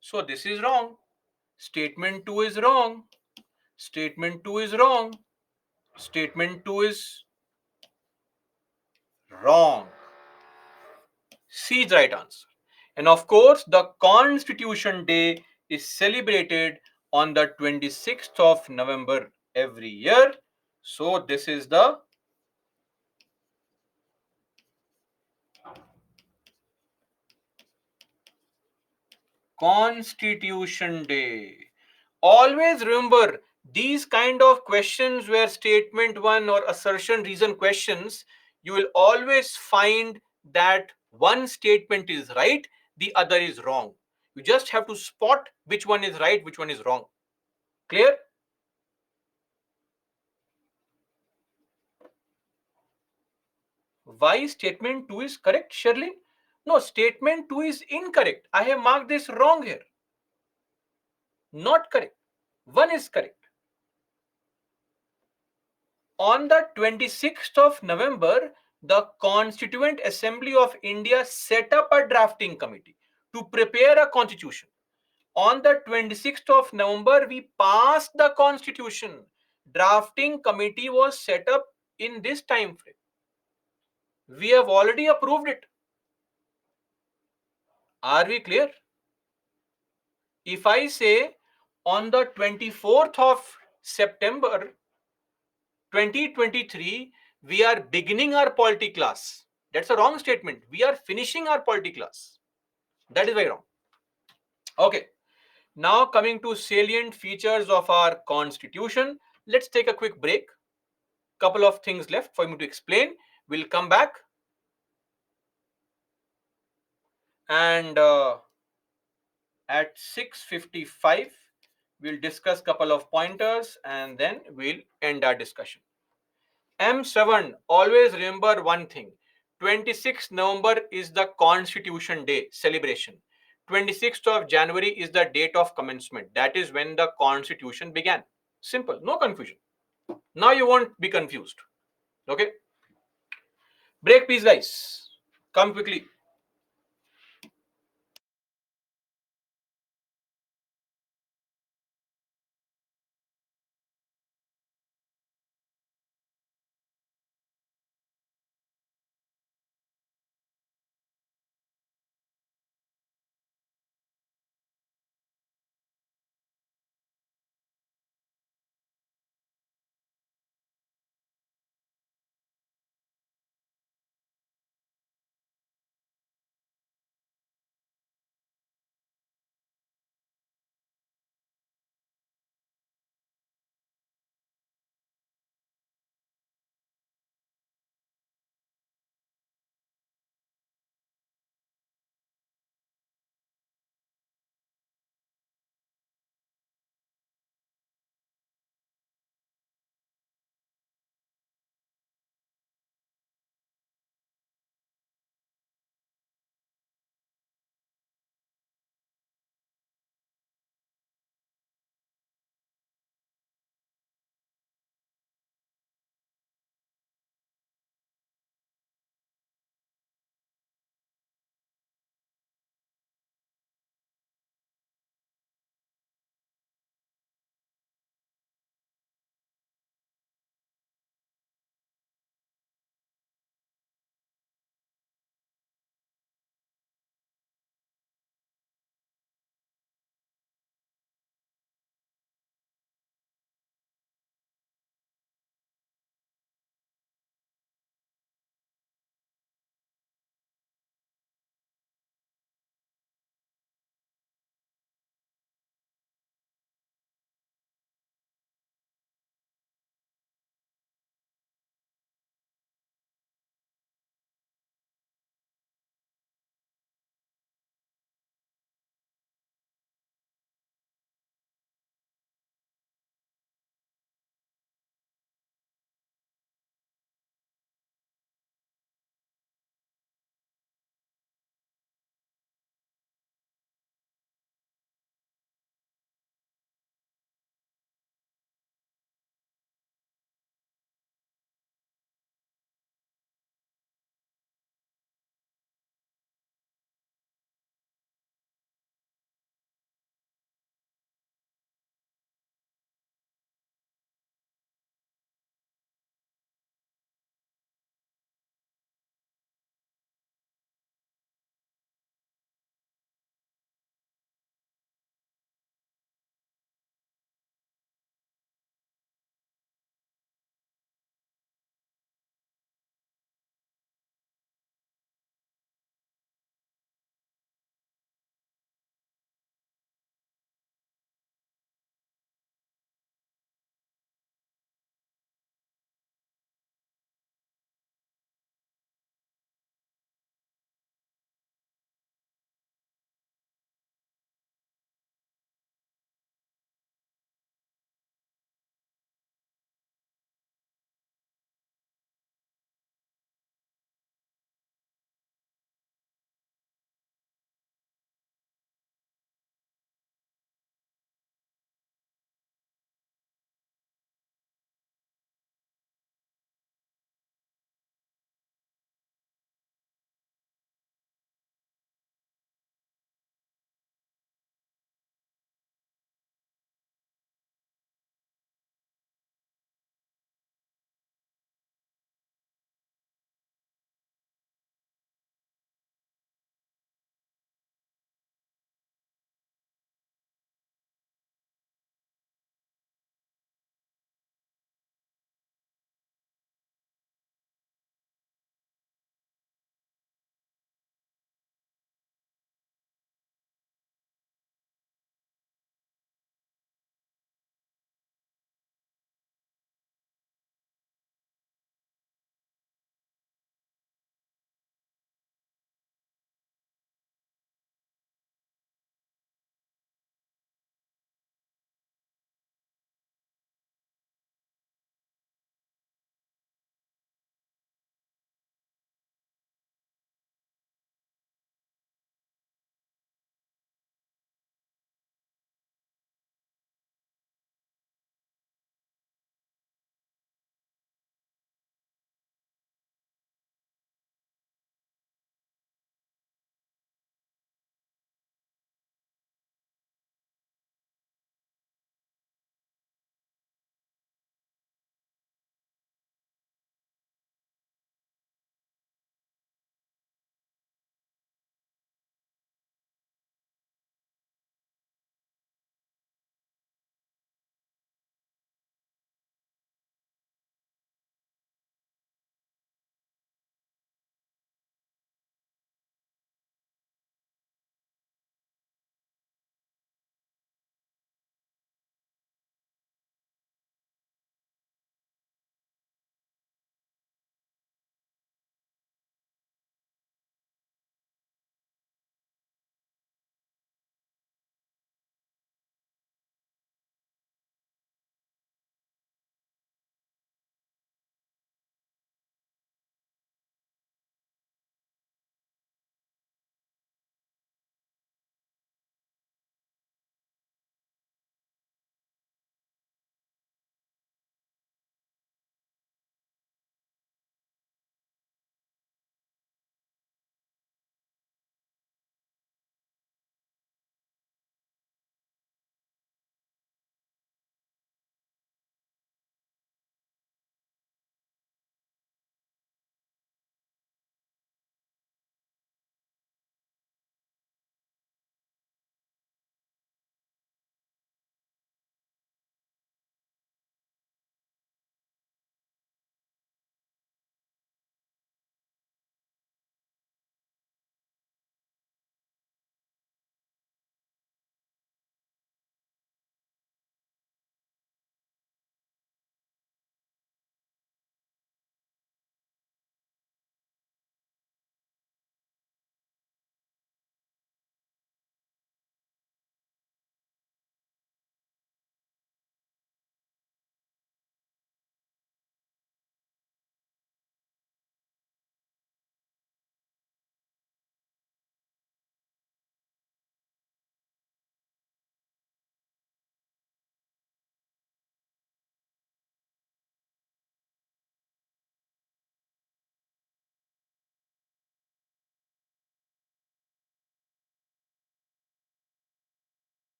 So this is wrong. Statement 2 is wrong. Statement 2 is wrong. Statement 2 is wrong. C is the right answer. And of course, the Constitution Day is celebrated on the 26th of November every year. So this is the Constitution Day. Always remember, these kind of questions where statement 1 or assertion reason questions, you will always find that one statement is right, the other is wrong. You just have to spot which one is right, which one is wrong. Clear? Why statement 2 is correct, Sherlyn? No, statement 2 is incorrect. I have marked this wrong here. Not correct. 1 is correct. On the 26th of November, the Constituent Assembly of India set up a drafting committee to prepare a constitution. On the 26th of November, we passed the constitution. Drafting committee was set up in this time frame. We have already approved it. Are we clear? If I say on the 24th of September 2023, we are beginning our polity class. That's a wrong statement. We are finishing our polity class. That is very wrong. Okay. Now coming to salient features of our constitution. Let's take a quick break. Couple of things left for me to explain. We'll come back and at 6:55 we'll discuss couple of pointers and then we'll end our discussion. M7, always remember one thing. 26th November is the Constitution Day celebration. 26th of January is the date of commencement. That is when the Constitution began. Simple, no confusion. Now you won't be confused. Okay? Break, please, guys. Come quickly.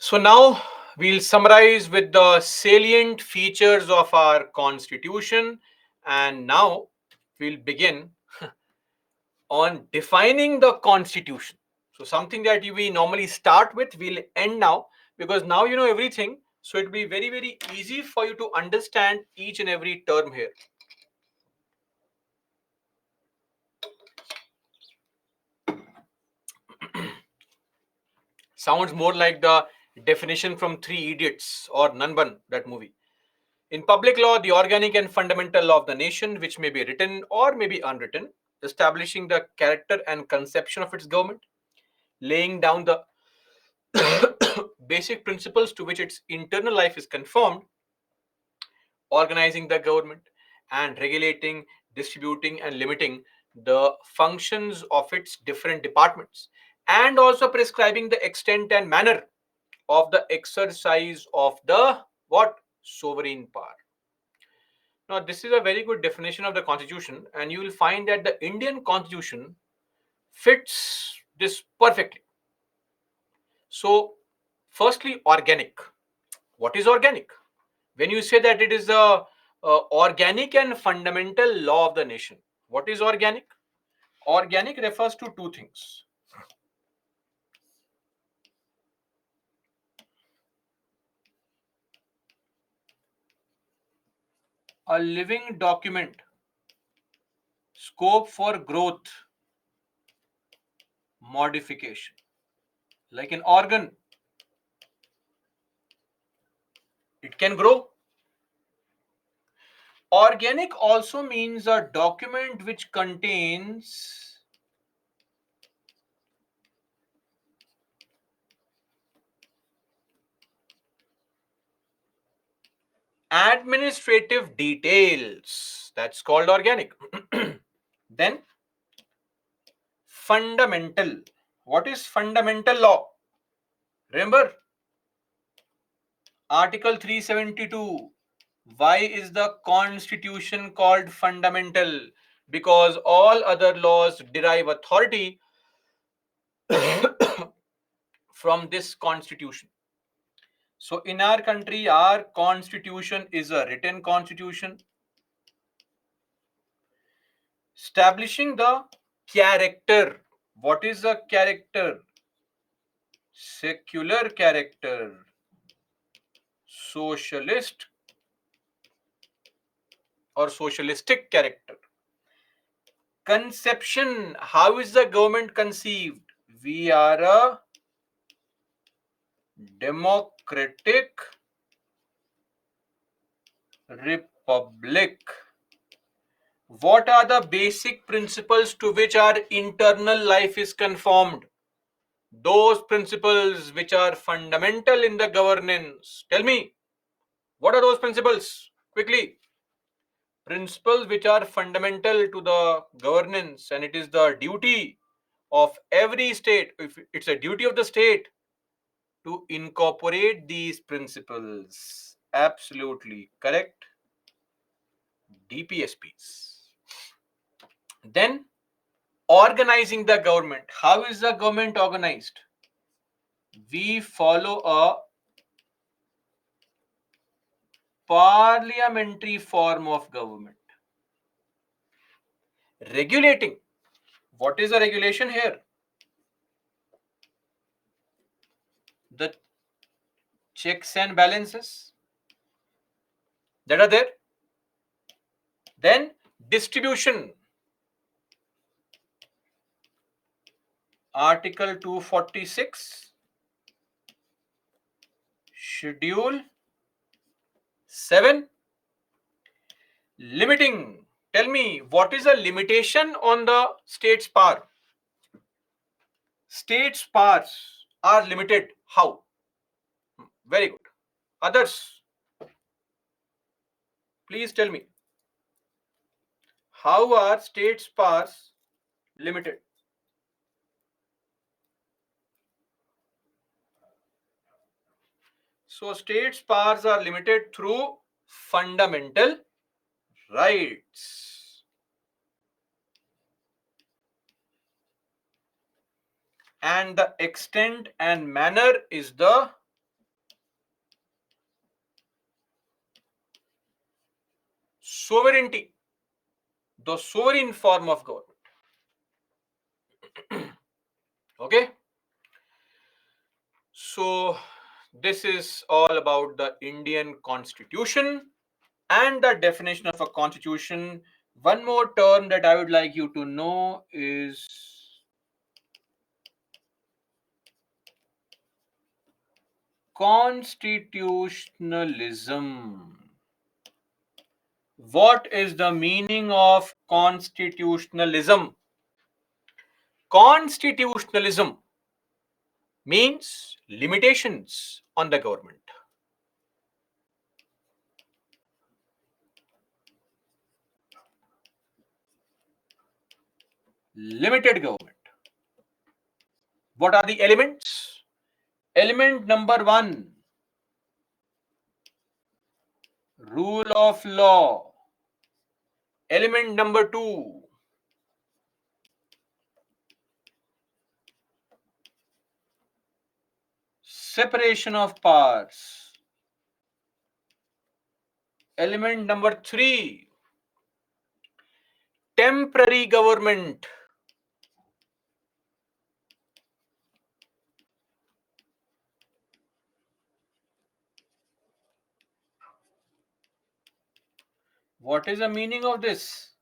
So now we'll summarize with the salient features of our constitution, and now we'll begin on defining the constitution. So something that we normally start with, we'll end now, because now you know everything. So it'll be very, very easy for you to understand each and every term here. Sounds more like the definition from Three Idiots or Nanban, that movie. In public law, the organic and fundamental law of the nation, which may be written or may be unwritten, establishing the character and conception of its government, laying down the basic principles to which its internal life is conformed, organizing the government, and regulating, distributing, and limiting the functions of its different departments, and also prescribing the extent and manner of the exercise of the what? Sovereign power. Now, this is a very good definition of the constitution, and you will find that the Indian constitution fits this perfectly. So, firstly, organic. What is organic? When you say that it is a organic and fundamental law of the nation, what is organic? Organic refers to two things: a living document, scope for growth, modification. Like an organ, it can grow. Organic also means a document which contains administrative details. That's called organic. Then, fundamental. What is fundamental law? Remember, Article 372. Why is the constitution called fundamental? Because all other laws derive authority from this constitution. So, in our country, our constitution is a written constitution establishing the character. What is a character? Secular character, socialist or socialistic character. Conception. How is the government conceived? We are a democratic republic. What are the basic principles to which our internal life is conformed? Those principles which are fundamental in the governance. Tell me, what are those principles? Quickly. Principles which are fundamental to the governance, and it is the duty of every state, if it's a duty of the state to incorporate these principles. Absolutely correct. DPSPs. Then, organizing the government. How is the government organized? We follow a parliamentary form of government. Regulating. What is the regulation here? The checks and balances that are there. Then, distribution. Article 246, Schedule 7. Limiting. Tell me, what is a limitation on the state's power? State's powers are limited. How? Very good. Others, please tell me. How are state's powers limited? So, state's powers are limited through fundamental rights. And the extent and manner is the sovereignty, the sovereign form of government. Okay, so this is all about the Indian Constitution and the definition of a constitution. One more term that I would like you to know is constitutionalism. What is the meaning of constitutionalism? Constitutionalism means limitations on the government. Limited government. What are the elements? Element number one, rule of law. Element number two, separation of powers. Element number three, temporary government. What is the meaning of this?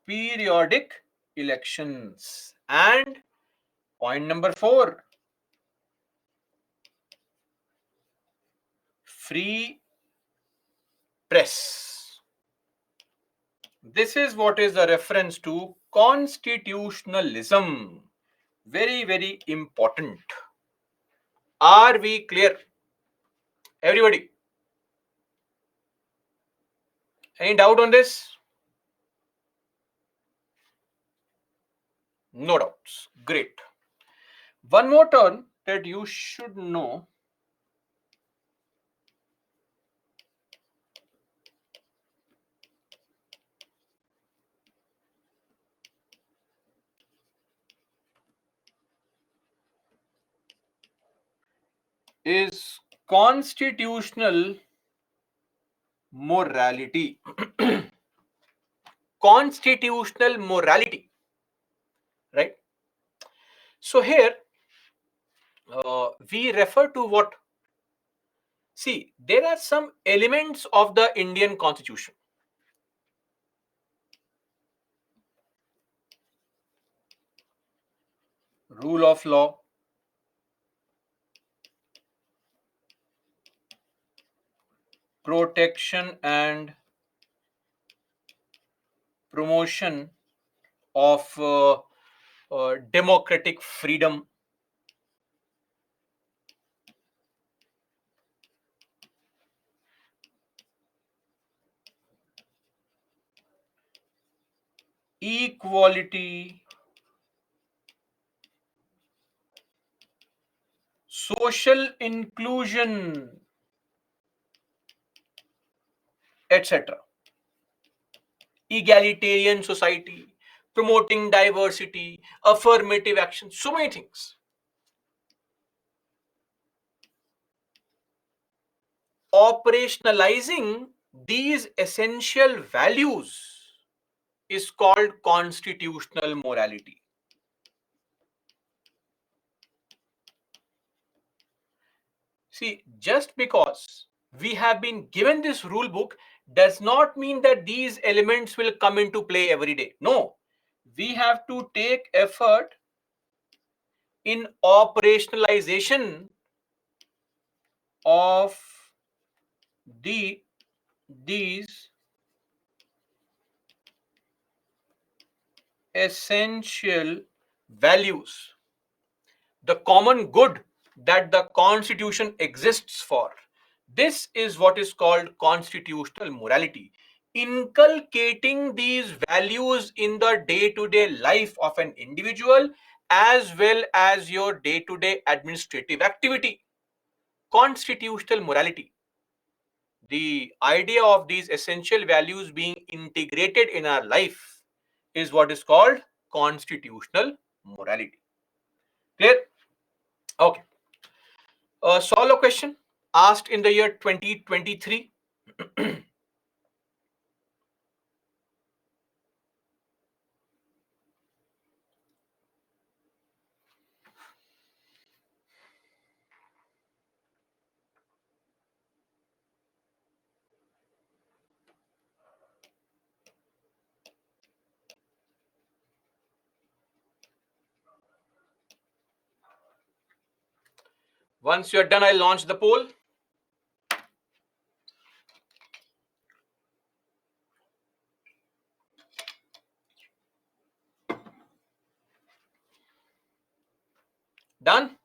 Periodic elections. And point number four, free press. This is what is the reference to constitutionalism. Very, very important. Are we clear? Everybody? Any doubt on this? No doubts. Great. One more term that you should know is constitutional morality. Constitutional morality, right? So here we refer to what? See, there are some elements of the Indian Constitution. Rule of law, protection and promotion of democratic freedom, equality, social inclusion, etc. Egalitarian society, promoting diversity, affirmative action, so many things. Operationalizing these essential values is called constitutional morality. See, just because we have been given this rule book does not mean that these elements will come into play every day. No, we have to take effort in operationalization of these essential values, the common good that the constitution exists for. This is what is called constitutional morality. Inculcating these values in the day-to-day life of an individual as well as your day-to-day administrative activity. Constitutional morality. The idea of these essential values being integrated in our life is what is called constitutional morality. Clear? Okay. A solo question asked in the year 2023. Once you're done, I'll launch the poll. Done?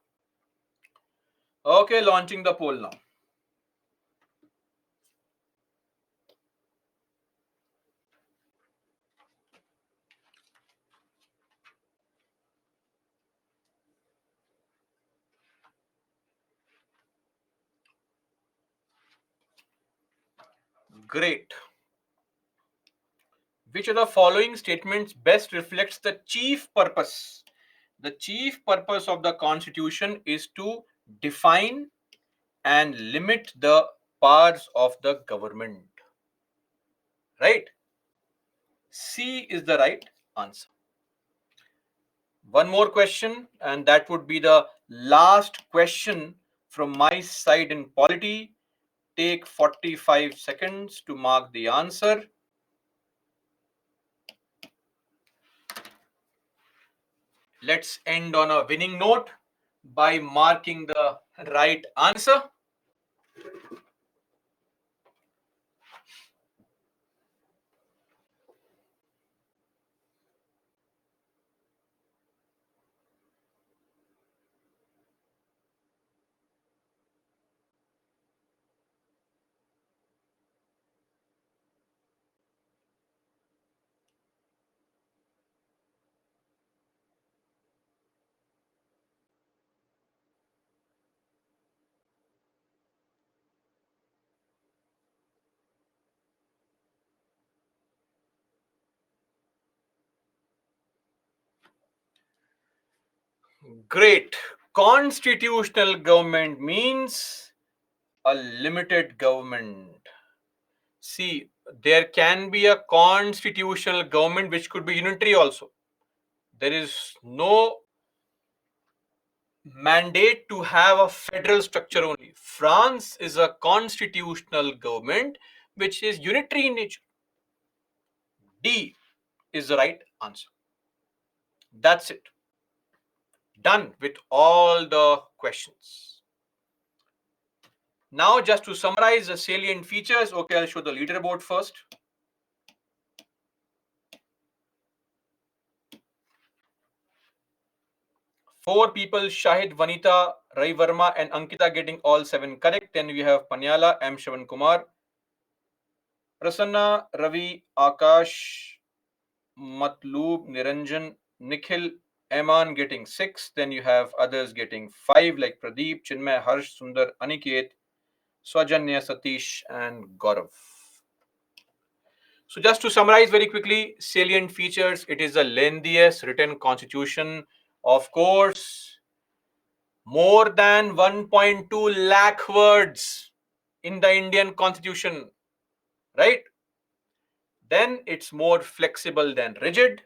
Okay, launching the poll now. Great. Which of the following statements best reflects the chief purpose? The chief purpose of the Constitution is to define and limit the powers of the government. Right? C is the right answer. One more question, and that would be the last question from my side in polity. Take 45 seconds to mark the answer. Let's end on a winning note by marking the right answer. Great. Constitutional government means a limited government. See, there can be a constitutional government which could be unitary also. There is no mandate to have a federal structure only. France is a constitutional government which is unitary in nature. D is the right answer. That's it. Done with all the questions. Now, just to summarize the salient features, okay, I'll show the leaderboard first. Four people, Shahid, Vanita, Rai Verma, and Ankita getting all 7 correct. Then we have Panyala, M. Shravan Kumar, Prasanna, Ravi, Akash, Matloob, Niranjan, Nikhil, Eman getting 6. Then you have others getting 5 like Pradeep, Chinmay, Harsh, Sundar, Aniket, Swajanya, Satish, and Gaurav. So just to summarize very quickly, salient features, it is the lengthiest written constitution. Of course, more than 1.2 lakh words in the Indian constitution, right? Then it's more flexible than rigid.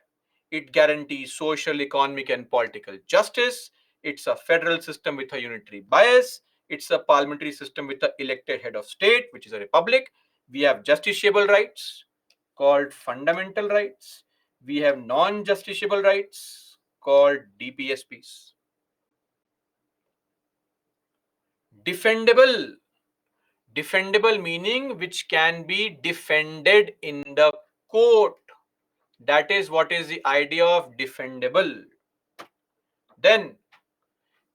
It guarantees social, economic, and political justice. It's a federal system with a unitary bias. It's a parliamentary system with an elected head of state, which is a republic. We have justiciable rights called fundamental rights. We have non justiciable rights called DPSPs. Defendable. Defendable meaning which can be defended in the court. That is what is the idea of defendable. Then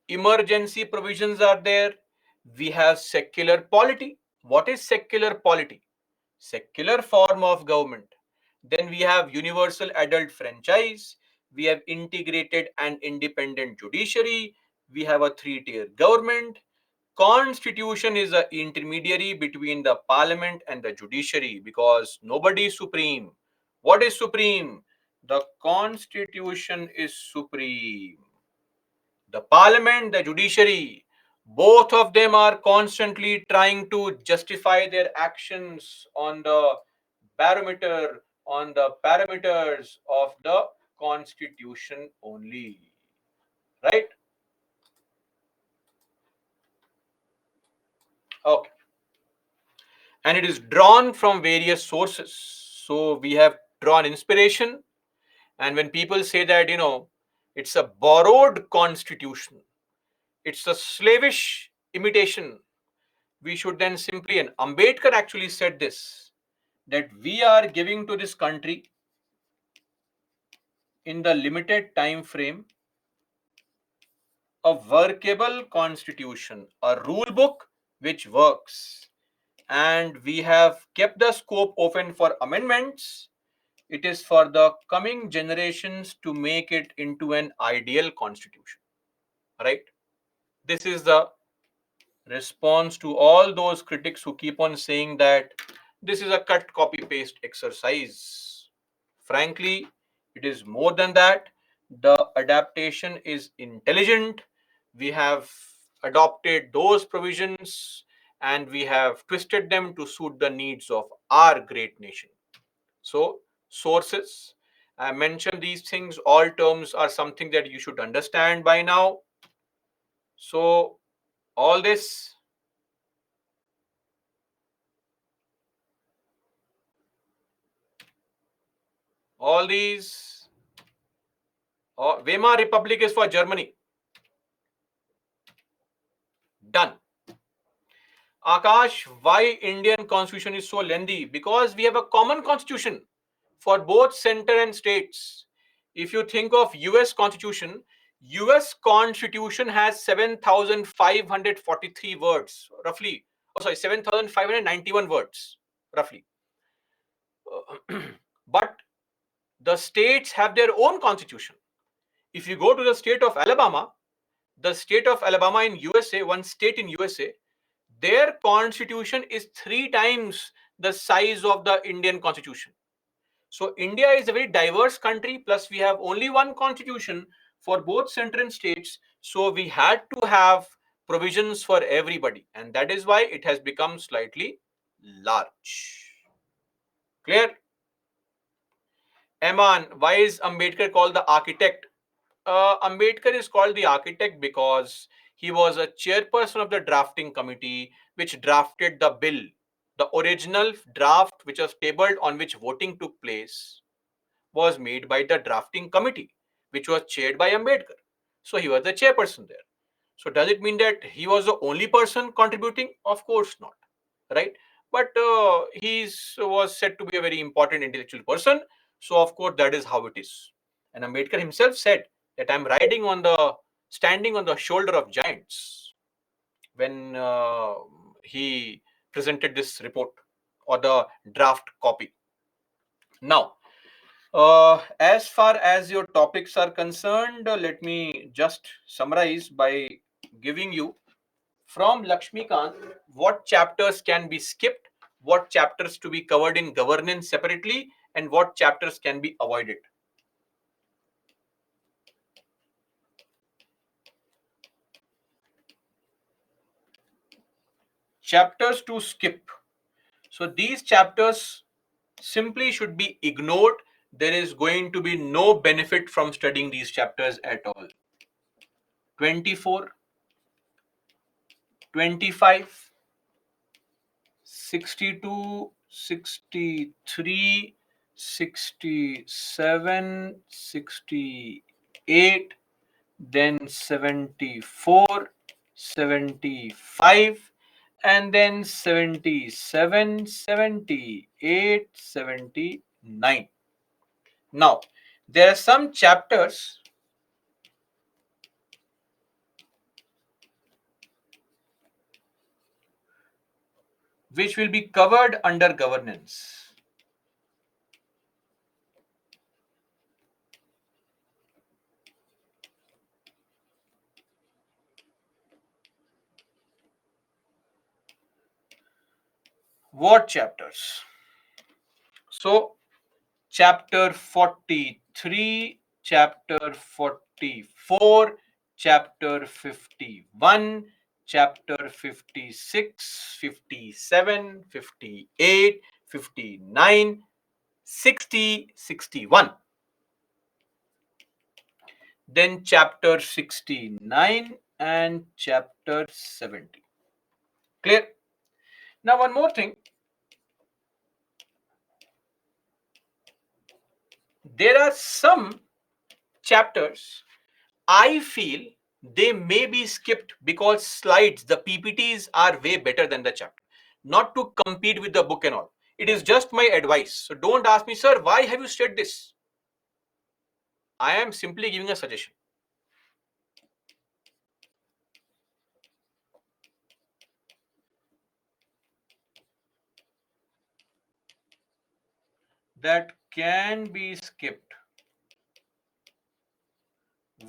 emergency provisions are there. We have secular polity. What is secular polity? Secular form of government. Then we have universal adult franchise. We have integrated and independent judiciary. We have a 3-tier government. Constitution is an intermediary between the parliament and the judiciary because nobody is supreme. What is supreme? The constitution is supreme. The parliament, the judiciary, Both of them are constantly trying to justify their actions on the barometer, on the parameters of the constitution only. Right? Okay. And it is drawn from various sources. So we have drawn inspiration. And when people say that, it's a borrowed constitution, it's a slavish imitation, we should then simply, and Ambedkar actually said this, that we are giving to this country in the limited time frame a workable constitution, a rule book which works. And we have kept the scope open for amendments. It is for the coming generations to make it into an ideal constitution. Right? This is the response to all those critics who keep on saying that this is a cut, copy, paste exercise. Frankly, it is more than that. The adaptation is intelligent. We have adopted those provisions and we have twisted them to suit the needs of our great nation. So, sources, I mentioned these things, all terms are something that you should understand by now. So, all this, all these, Weimar Republic is for Germany. Done. Akash, why Indian constitution is so lengthy? Because we have a common constitution for both center and states. If you think of US constitution has 7,543 words, roughly. Oh, sorry, 7,591 words, roughly. But the states have their own constitution. If you go to the state of Alabama in USA, one state in USA, their constitution is three times the size of the Indian constitution. So India is a very diverse country, plus we have only one constitution for both center and states. So we had to have provisions for everybody, and that is why it has become slightly large. Clear? Eman, why is Ambedkar called the architect? Ambedkar is called the architect because he was a chairperson of the drafting committee which drafted the bill. The original draft, which was tabled on which voting took place, was made by the drafting committee, which was chaired by Ambedkar. So he was the chairperson there. So does it mean that he was the only person contributing? Of course not, right? But he was said to be a very important intellectual person. So of course that is how it is. And Ambedkar himself said that I'm standing on the shoulder of giants when he presented this report or the draft copy. Now, as far as your topics are concerned, let me just summarize by giving you from Lakshmikant what chapters can be skipped, what chapters to be covered in governance separately, and what chapters can be avoided. Chapters to skip. So these chapters simply should be ignored. There is going to be no benefit from studying these chapters at all. 24, 25, 62, 63, 67, 68, then 74, 75, and then 77, 78, 79. Now, there are some chapters which will be covered under governance. What chapters? So, chapter 43, chapter 44, chapter 51, chapter 56, 57, 58, 59, 60, 61. Then chapter 69 and chapter 70. Clear? Now, one more thing. There are some chapters I feel they may be skipped because slides, the PPTs are way better than the chapter. Not to compete with the book and all. It is just my advice. So don't ask me, sir, why have you said this? I am simply giving a suggestion. That can be skipped.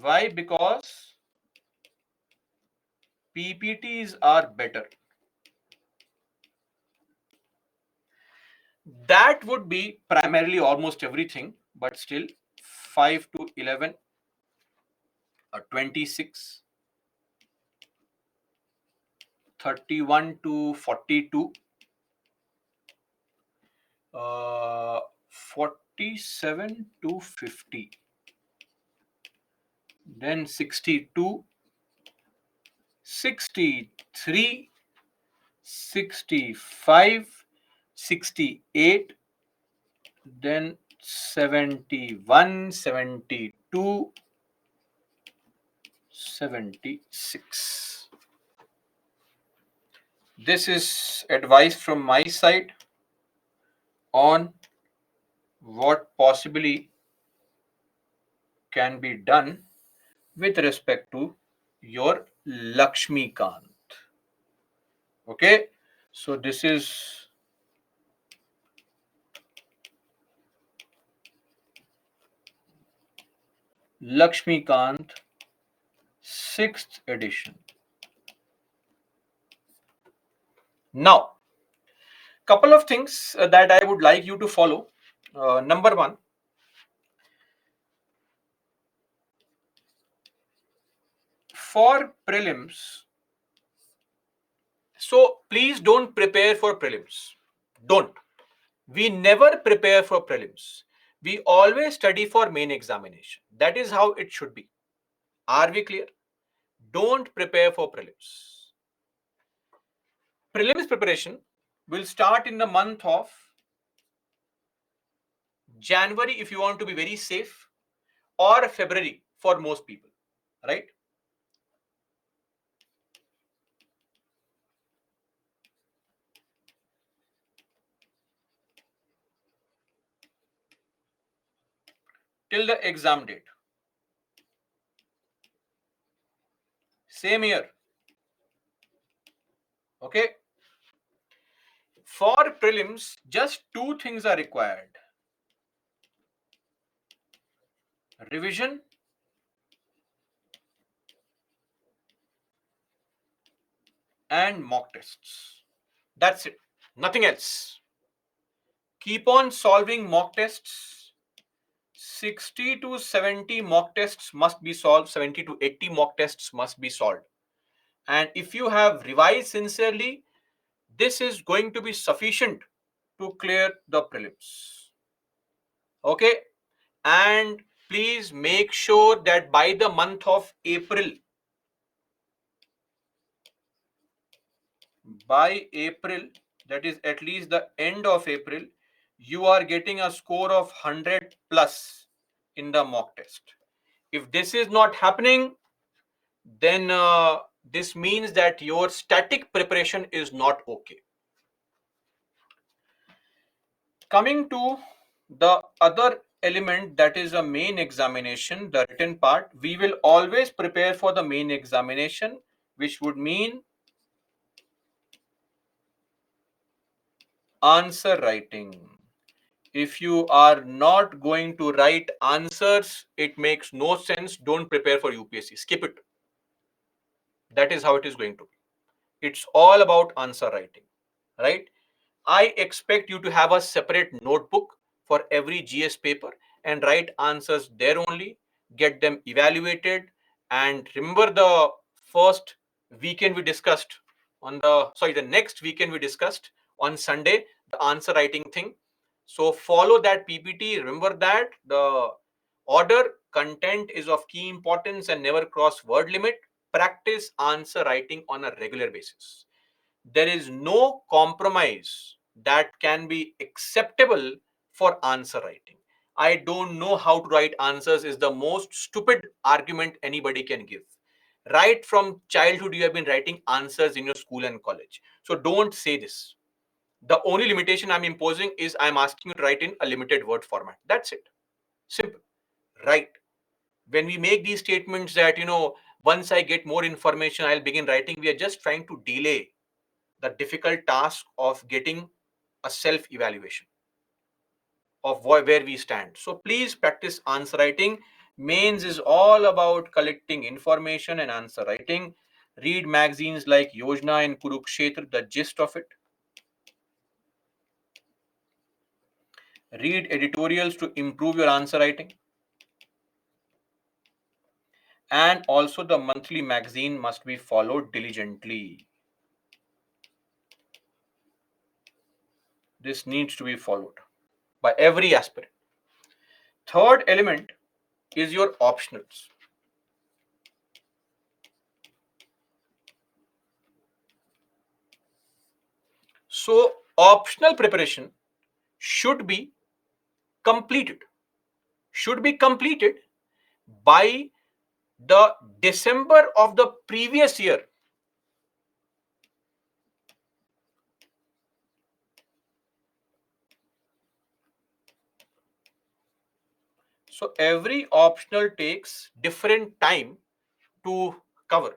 Why? Because PPTs are better. That would be primarily almost everything, but still 5 to 11, 26, 31 to 42, 47 to 50, then 62, 63, 65, 68, then 71, 72, 76. This is advice from my side on what possibly can be done with respect to your Lakshmikant. Okay, so this is Lakshmikant 6th edition. Now, couple of things that I would like you to follow. Number one, for prelims, so please don't prepare for prelims. Don't. We never prepare for prelims. We always study for main examination. That is how it should be. Are we clear? Don't prepare for prelims. Prelims preparation will start in the month of January if you want to be very safe, or February for most people, right? Till the exam date. Same year. Okay. For prelims, just two things are required: revision and mock tests. That's it. Nothing else. Keep on solving mock tests. 60 to 70 mock tests must be solved. 70 to 80 mock tests must be solved. And if you have revised sincerely, this is going to be sufficient to clear the prelims. Okay. And please make sure that by the month of April, that is at least the end of April, you are getting a score of 100 plus in the mock test. If this is not happening, then this means that your static preparation is not okay. Coming to the other element, that is a main examination, the written part, we will always prepare for the main examination, which would mean answer writing. If you are not going to write answers, it makes no sense. Don't prepare for UPSC. Skip it. That is how it is going to be. It's all about answer writing, right? I expect you to have a separate notebook for every GS paper and write answers there only, get them evaluated, and remember the first weekend we discussed on the next weekend we discussed on Sunday, the answer writing thing. So follow that PPT. Remember that the order, content is of key importance and never cross word limit. Practice answer writing on a regular basis. There is no compromise that can be acceptable for answer writing. I don't know how to write answers is the most stupid argument anybody can give. Right from childhood, you have been writing answers in your school and college. So don't say this. The only limitation I'm imposing is I'm asking you to write in a limited word format. That's it. Simple. Right. When we make these statements that, once I get more information, I'll begin writing, we are just trying to delay the difficult task of getting a self evaluation of where we stand. So please practice answer writing. Mains is all about collecting information and answer writing. Read magazines like Yojana and Kurukshetra, the gist of it. Read editorials to improve your answer writing. And also, the monthly magazine must be followed diligently. This needs to be followed by every aspirant. Third element is your optionals. So, optional preparation should be completed, should be completed by the December of the previous year. So every optional takes different time to cover.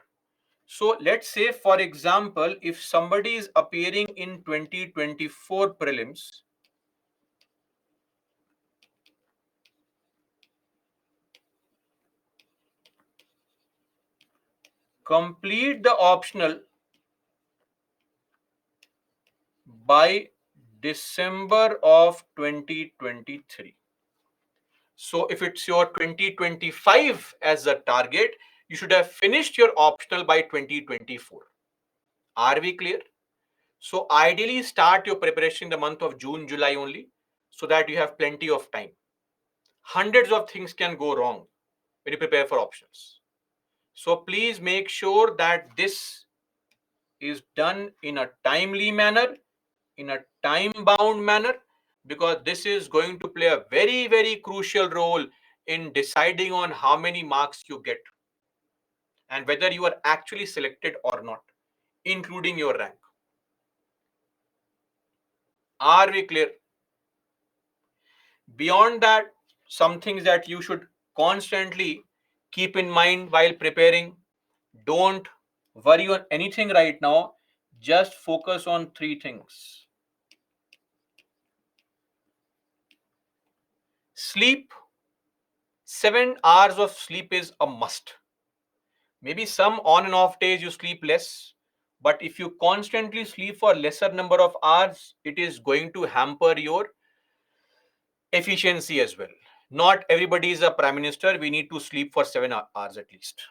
So let's say, for example, if somebody is appearing in 2024 prelims, complete the optional by December of 2023. So if it's your 2025 as a target, you should have finished your optional by 2024. Are we clear? So ideally start your preparation in the month of June, July only, so that you have plenty of time. Hundreds of things can go wrong when you prepare for options. So please make sure that this is done in a timely manner, in a time bound manner, because this is going to play a very, very crucial role in deciding on how many marks you get and whether you are actually selected or not, including your rank. Are we clear? Beyond that, some things that you should constantly keep in mind while preparing. Don't worry on anything right now. Just focus on three things. Sleep. 7 hours of sleep is a must. Maybe some on and off days you sleep less, but if you constantly sleep for lesser number of hours, it is going to hamper your efficiency as well. Not everybody is a prime minister. We need to sleep for 7 hours at least.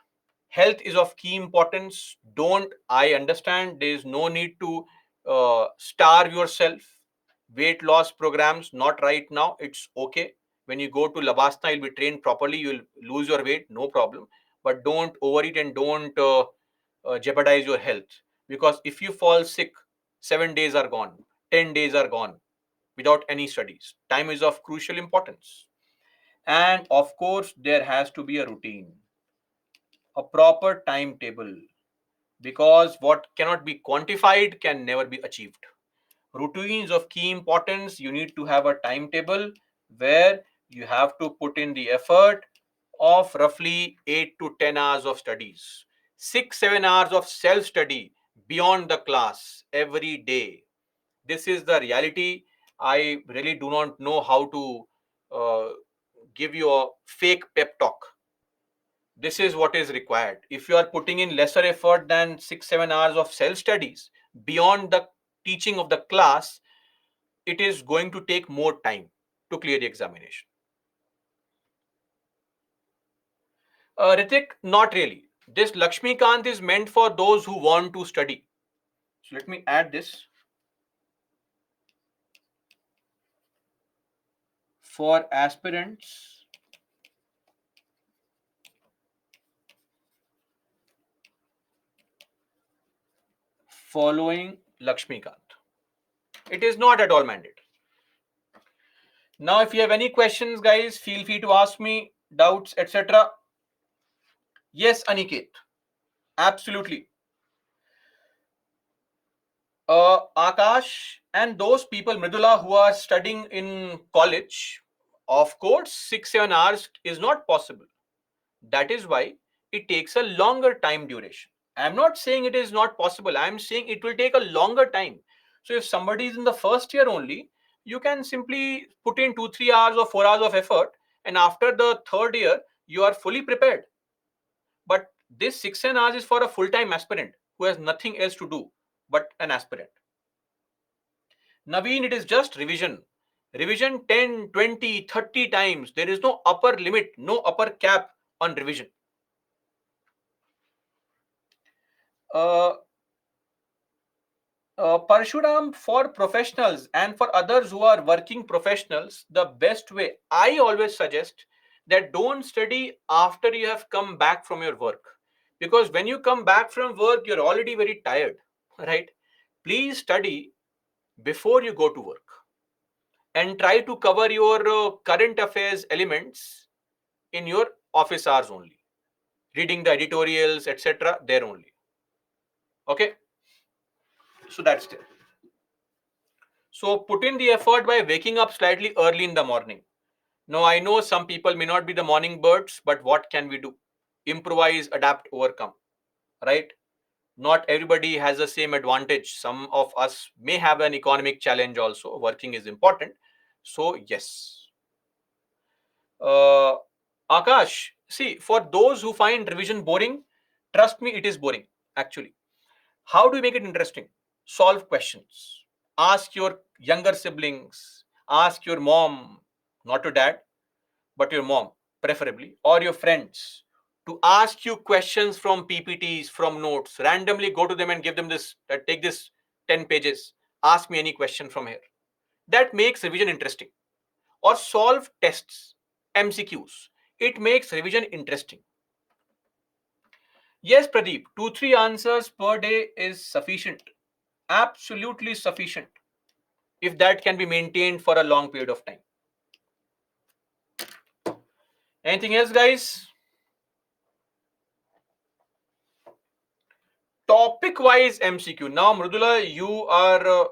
Health is of key importance. Don't, I understand there is no need to starve yourself. Weight loss programs, not right now. It's okay. When you go to Labasna, you'll be trained properly. You'll lose your weight, no problem. But don't overeat and don't jeopardize your health. Because if you fall sick, 7 days are gone, 10 days are gone without any studies. Time is of crucial importance. And of course, there has to be a routine, a proper timetable, because what cannot be quantified can never be achieved. Routines of key importance. You need to have a timetable where you have to put in the effort of roughly 8 to 10 hours of studies, 6 7 hours of self study beyond the class every day. This is the reality. I really do not know how to uh, give you a fake pep talk. This is what is required. If you are putting in lesser effort than 6 7 hours of self studies beyond the teaching of the class, it is going to take more time to clear the examination. Ritik, not really. This Lakshmikant is meant for those who want to study. So let me add this. For aspirants following Lakshmikant. It is not at all mandatory. Now, if you have any questions, guys, feel free to ask me, doubts, etc. Yes, Aniket, absolutely. Akash and those people, Mridula, who are studying in college, of course, 6 7 hours is not possible. That is why it takes a longer time duration. I'm not saying it is not possible. I'm saying it will take a longer time. So if somebody is in the first year only, you can simply put in 2 3 hours or 4 hours of effort, and after the third year, you are fully prepared. But this 6 7 hours is for a full-time aspirant who has nothing else to do but an aspirant. Naveen, it is just revision. Revision 10, 20, 30 times. There is no upper limit, no upper cap on revision. Uh, Parshuram, for professionals and for others who are working professionals, the best way I always suggest that don't study after you have come back from your work. Because when you come back from work, you're already very tired, right? Please study before you go to work and try to cover your current affairs elements in your office hours only, reading the editorials, etc. there only. Okay, so that's it. So put in the effort by waking up slightly early in the morning. Now I know some people may not be the morning birds, but what can we do? Improvise, adapt, overcome, right? Not everybody has the same advantage. Some of us may have an economic challenge also. Working is important. So yes. Uh, Akash, see, for those who find revision boring, trust me, it is boring actually. How do you make it interesting? Solve questions. Ask your younger siblings, ask your mom, not your dad, but your mom, preferably, or your friends, to ask you questions from PPTs, from notes. Randomly go to them and give them this, take this 10 pages, ask me any question from here. That makes revision interesting. Or solve tests, MCQs. It makes revision interesting. Yes, Pradeep, 2 3 answers per day is sufficient. Absolutely sufficient if that can be maintained for a long period of time. Anything else, guys? Topic wise MCQ. Now, Mrudula, you are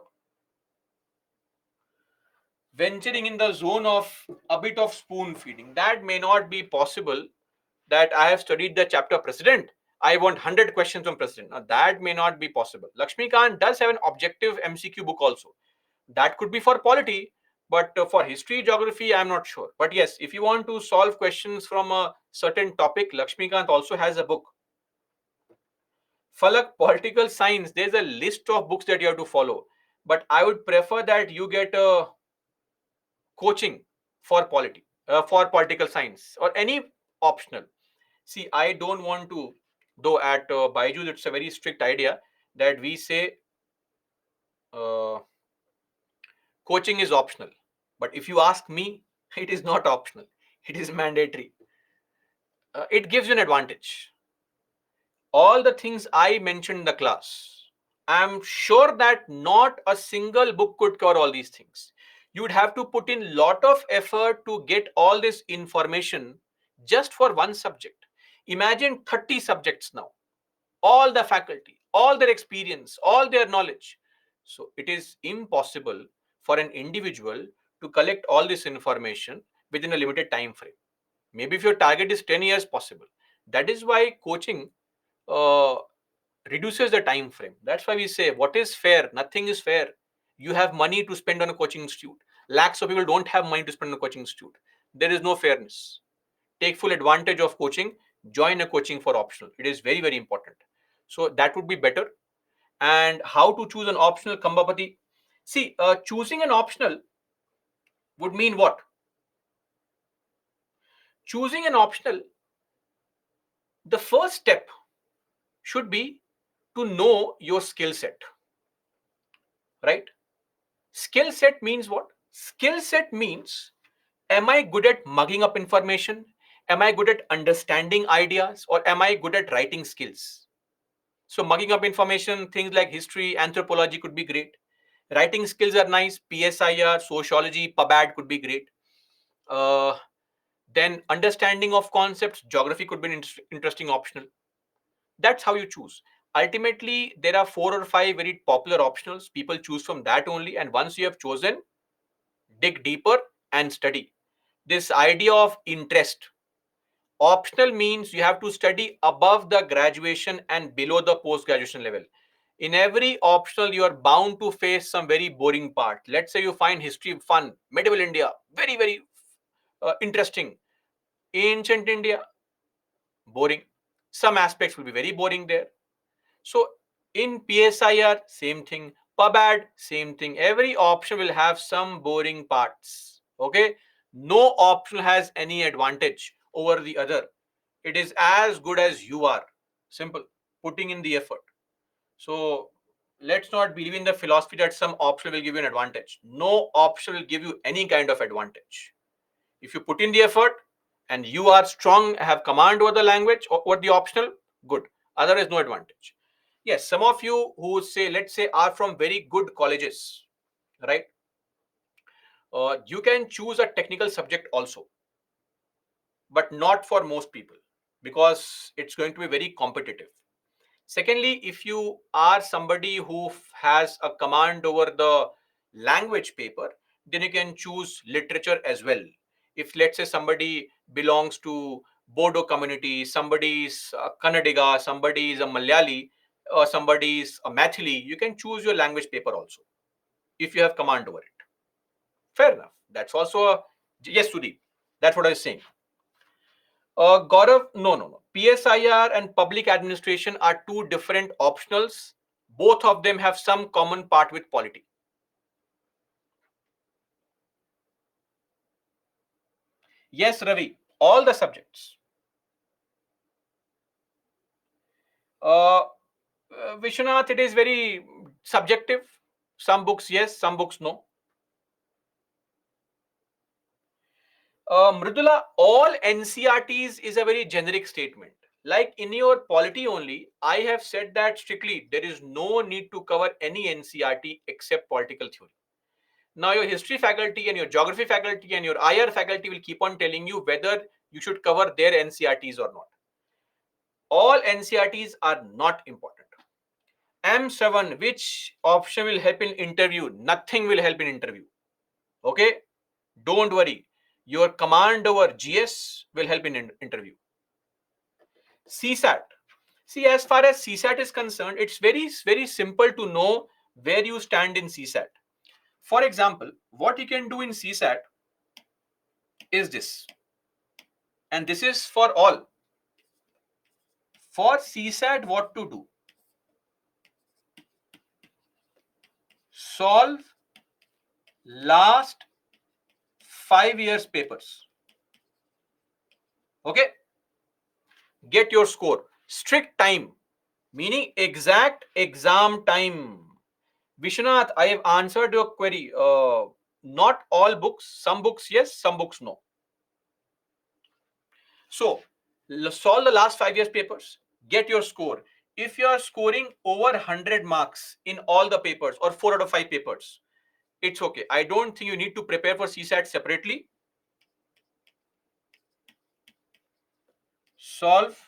venturing in the zone of a bit of spoon feeding. That may not be possible. That I have studied the chapter President. I want 100 questions from President. Now, that may not be possible. Lakshmikant does have an objective MCQ book also. That could be for polity, but for history, geography, I'm not sure. But yes, if you want to solve questions from a certain topic, Lakshmikant also has a book. Falak, political science, there's a list of books that you have to follow. But I would prefer that you get a coaching for polity, for political science, or any optional. See, I don't want to, though at Baiju, it's a very strict idea that we say uh, coaching is optional. But if you ask me, it is not optional, it is mandatory. It gives you an advantage. All the things I mentioned in the class, I'm sure that not a single book could cover all these things. You'd have to put in lot of effort to get all this information just for one subject. Imagine 30 subjects now, all the faculty, all their experience, all their knowledge. So it is impossible for an individual to collect all this information within a limited time frame. Maybe if your target is 10 years, possible. That is why coaching uh, reduces the time frame. That's why we say, what is fair? Nothing is fair. You have money to spend on a coaching institute. Lakhs of people don't have money to spend on a coaching institute. There is no fairness. Take full advantage of coaching. Join a coaching for optional. It is very, very important. So that would be better. And how to choose an optional, Kambapati? See, choosing an optional would mean what? Choosing an optional, the first step. should be to know your skill set, right? Skill set means what? Skill set means, am I good at mugging up information? Am I good at understanding ideas? Or am I good at writing skills? So, mugging up information, things like history, anthropology could be great. Writing skills are nice. PSIR, sociology, PubAd could be great. Uh, then, understanding of concepts, geography could be an interesting optional. That's how you choose. Ultimately, there are 4 or 5 very popular optionals. People choose from that only. And once you have chosen, dig deeper and study. This idea of interest. Optional means you have to study above the graduation and below the post graduation level. In every optional, you are bound to face some very boring part. Let's say you find history fun, medieval India, very, very interesting. Ancient India, boring. Some aspects will be very boring there. So in PSIR, same thing. PubAd, same thing. Every option will have some boring parts. Okay. No option has any advantage over the other. It is as good as you are. Simple. Putting in the effort. So let's not believe in the philosophy that some option will give you an advantage. No option will give you any kind of advantage. If you put in the effort and you are strong, have command over the language or over the optional, good. Otherwise, no advantage. Yes, some of you who say, let's say, are from very good colleges, right? You can choose a technical subject also, but not for most people because it's going to be very competitive. Secondly, if you are somebody who has a command over the language paper, then you can choose literature as well. If let's say somebody belongs to Bodo community, somebody is a Kannadiga, somebody is a Malayali, or somebody is a Mathili, you can choose your language paper also if you have command over it. Fair enough. That's also a yes, Sudeep. That's what I was saying. Gaurav, no. PSIR and public administration are two different optionals. Both of them have some common part with polity. Yes, Ravi, all the subjects. Uh, Vishwanath, it is very subjective. Some books yes, some books no. Mridula, all NCRTs is a very generic statement. Like in your polity only, I have said that strictly there is no need to cover any NCRT except political theory. Now, your history faculty and your geography faculty and your IR faculty will keep on telling you whether you should cover their NCRTs or not. All NCRTs are not important. M7, which option will help in interview? Nothing will help in interview. Okay? Don't worry. Your command over GS will help in interview. CSAT. See, as far as CSAT is concerned, it's very, very simple to know where you stand in CSAT. For example, what you can do in CSAT is this, and this is for all. For CSAT, what to do? Solve last 5 years papers. Okay? Get your score. Strict time, meaning exact exam time. Vishwanath, I have answered your query. Not all books, some books yes, some books no. So, solve the last 5 years papers, get your score. If you are scoring over 100 marks in all the papers or 4 out of 5 papers, it's okay. I don't think you need to prepare for CSAT separately. Solve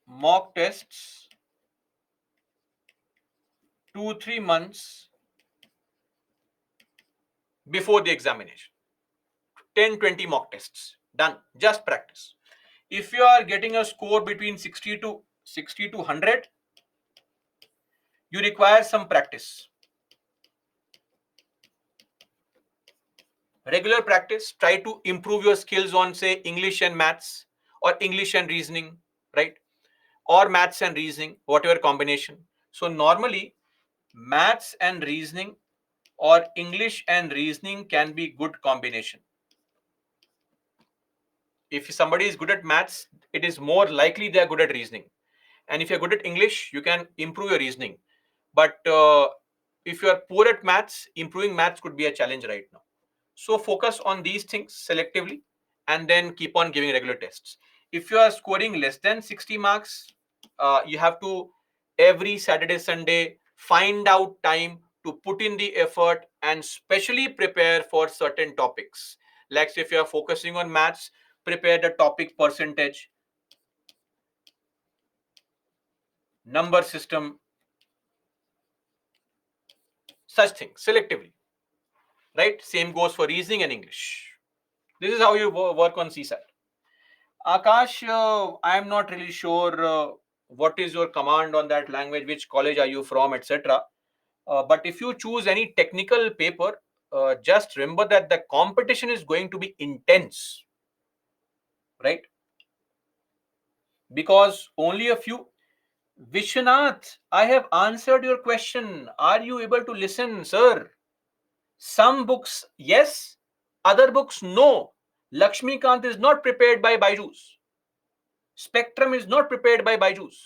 mock tests 2-3 months before the examination. 10-20 mock tests. Done. Just practice. If you are getting a score between 60 to 100, you require some practice. Regular practice. Try to improve your skills on, say, English and maths or English and reasoning, right? Or maths and reasoning, whatever combination. So normally, maths and reasoning or English and reasoning can be good combination. If somebody is good at maths, it is more likely they are good at reasoning. And if you're good at English, you can improve your reasoning. But if you are poor at maths, improving maths could be a challenge right now. So focus on these things selectively and then keep on giving regular tests. If you are scoring less than 60 marks, you have to every Saturday, Sunday find out time to put in the effort and specially prepare for certain topics. Like if you are focusing on maths, prepare the topic percentage, number system, such things selectively, right? Same goes for reasoning and English. This is how you work on CSAT. Akash, I am not really sure what is your command on that language, which college are you from, etc. But if you choose any technical paper, just remember that the competition is going to be intense, right? Because only a few. Vishwanath, I have answered your question. Are you able to listen, sir? Some books, yes. Other books, no. Lakshmikant is not prepared by Byju's. Spectrum is not prepared by Byju's.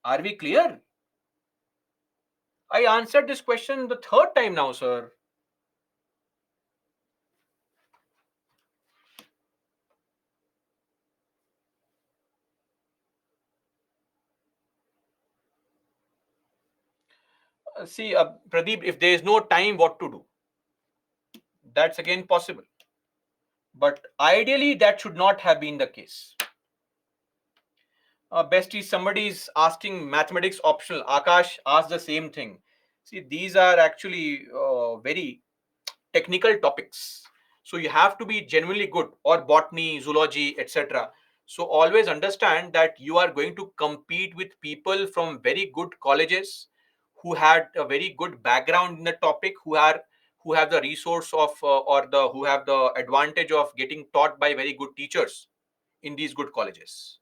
Are we clear? I answered this question the third time now, sir. See, Pradeep, if there is no time, what to do? That's again possible. But ideally, that should not have been the case. Bestie, somebody is asking mathematics optional. Akash asked the same thing. See, these are actually very technical topics. So you have to be genuinely good, or botany, zoology, etc. So always understand that you are going to compete with people from very good colleges who had a very good background in the topic, who have the resource of or the who have the advantage of getting taught by very good teachers in these good colleges.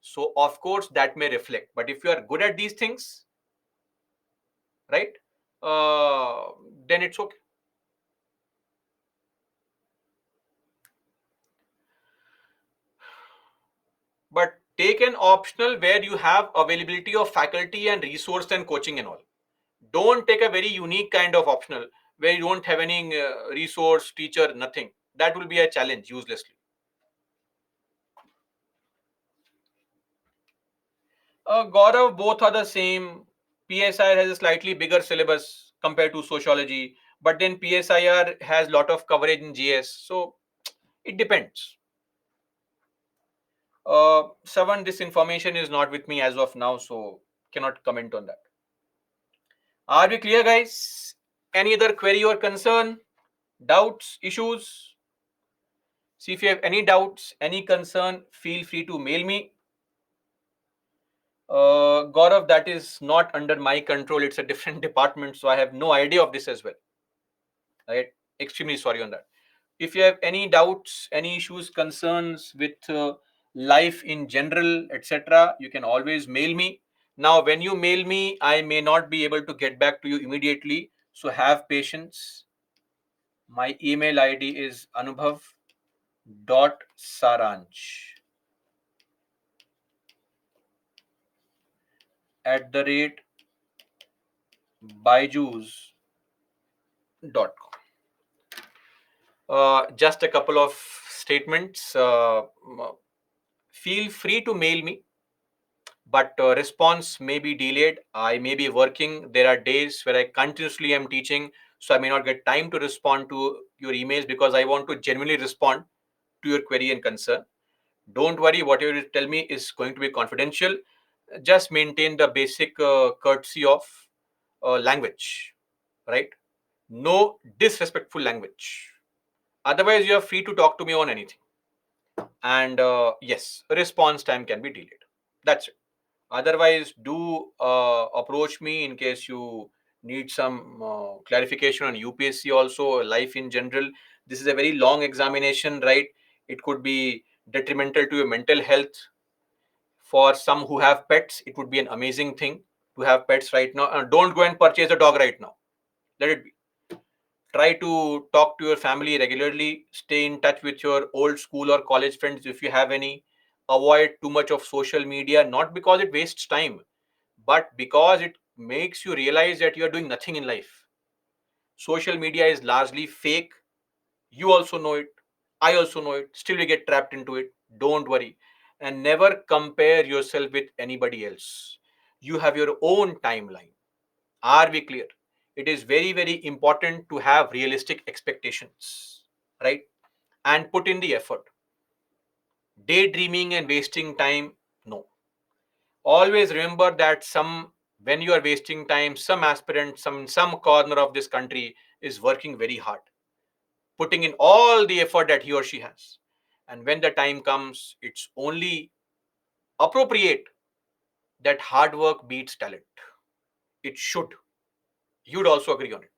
So of course that may reflect. But if you are good at these things, right, uh, then it's okay. But take an optional where you have availability of faculty and resource and coaching and all. Don't take a very unique kind of optional where you don't have any resource, teacher, nothing. That will be a challenge uselessly. Gaurav, both are the same. PSIR has a slightly bigger syllabus compared to sociology, but then PSIR has lot of coverage in GS. So it depends. Seven, this information is not with me as of now, so cannot comment on that. Are we clear, guys? Any other query or concern, doubts, issues? See, if you have any doubts, any concern, feel free to mail me. Gaurav, that is not under my control. It's a different department, so I have no idea of this as well. Right? Extremely sorry on that. If you have any doubts, any issues, concerns with life in general, etc., you can always mail me. Now, when you mail me, I may not be able to get back to you immediately, so have patience. My email ID is anubhav.saranch @ byju's.com. Just a couple of statements. Feel free to mail me, but response may be delayed. I may be working. There are days where I continuously am teaching, so I may not get time to respond to your emails because I want to genuinely respond to your query and concern. Don't worry, whatever you tell me is going to be confidential. Just maintain the basic courtesy of language, right? No disrespectful language. Otherwise, you are free to talk to me on anything. And yes, response time can be delayed. That's it. Otherwise, do approach me in case you need some clarification on UPSC also, life in general. This is a very long examination, right? It could be detrimental to your mental health. For some who have pets, it would be an amazing thing to have pets right now. Don't go and purchase a dog right now. Let it be. Try to talk to your family regularly. Stay in touch with your old school or college friends if you have any. Avoid too much of social media, not because it wastes time, but because it makes you realize that you are doing nothing in life. Social media is largely fake. You also know it. I also know it. Still, we get trapped into it. Don't worry. And never compare yourself with anybody else. You have your own timeline. Are we clear? It is very, very important to have realistic expectations, right? And put in the effort. Daydreaming and wasting time, no. Always remember that when you are wasting time, some aspirant, some corner of this country is working very hard, putting in all the effort that he or she has. And when the time comes, it's only appropriate that hard work beats talent. It should. You'd also agree on it.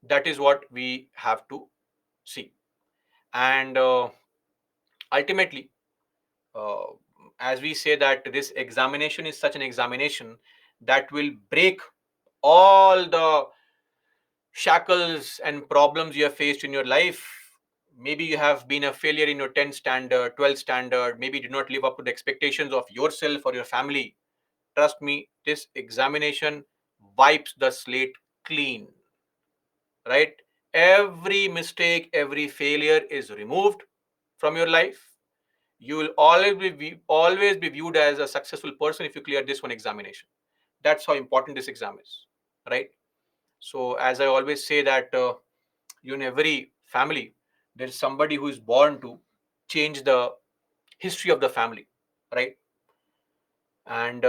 That is what we have to see. And ultimately, uh, as we say that this examination is such an examination that will break all the shackles and problems you have faced in your life. Maybe you have been a failure in your 10th standard, 12th standard, maybe did not live up to the expectations of yourself or your family. Trust me, this examination wipes the slate clean, right? Every mistake, every failure is removed from your life. You will always be viewed as a successful person if you clear this one examination. That's how important this exam is, right? So, as I always say that in every family, there is somebody who is born to change the history of the family, right? And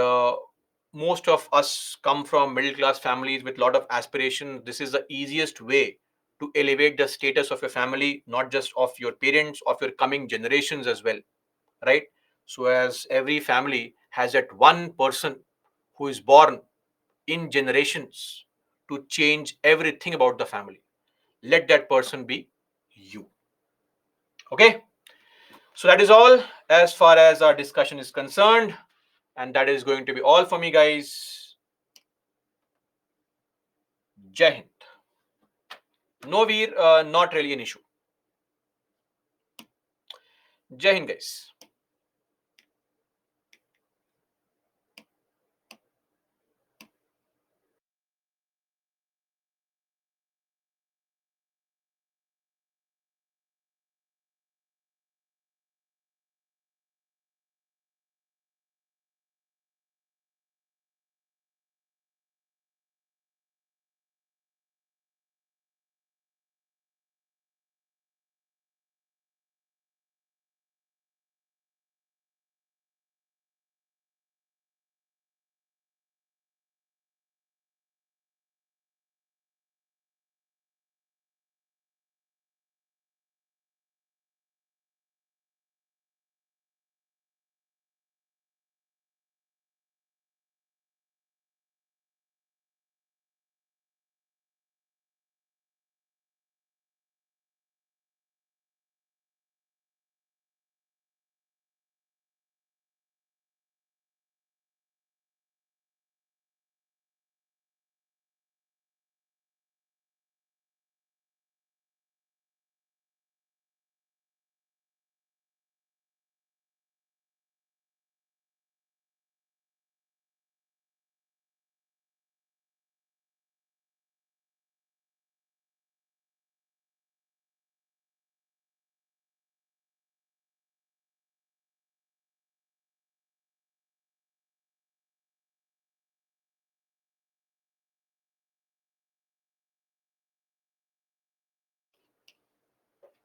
most of us come from middle class families with a lot of aspiration. This is the easiest way to elevate the status of your family, not just of your parents, of your coming generations as well, right? So, as every family has that one person who is born in generations to change everything about the family, let that person be you. Okay, so that is all as far as our discussion is concerned, and that is going to be all for me, guys. Jai Hind. No, Veer, not really an issue. Jai Hind, guys.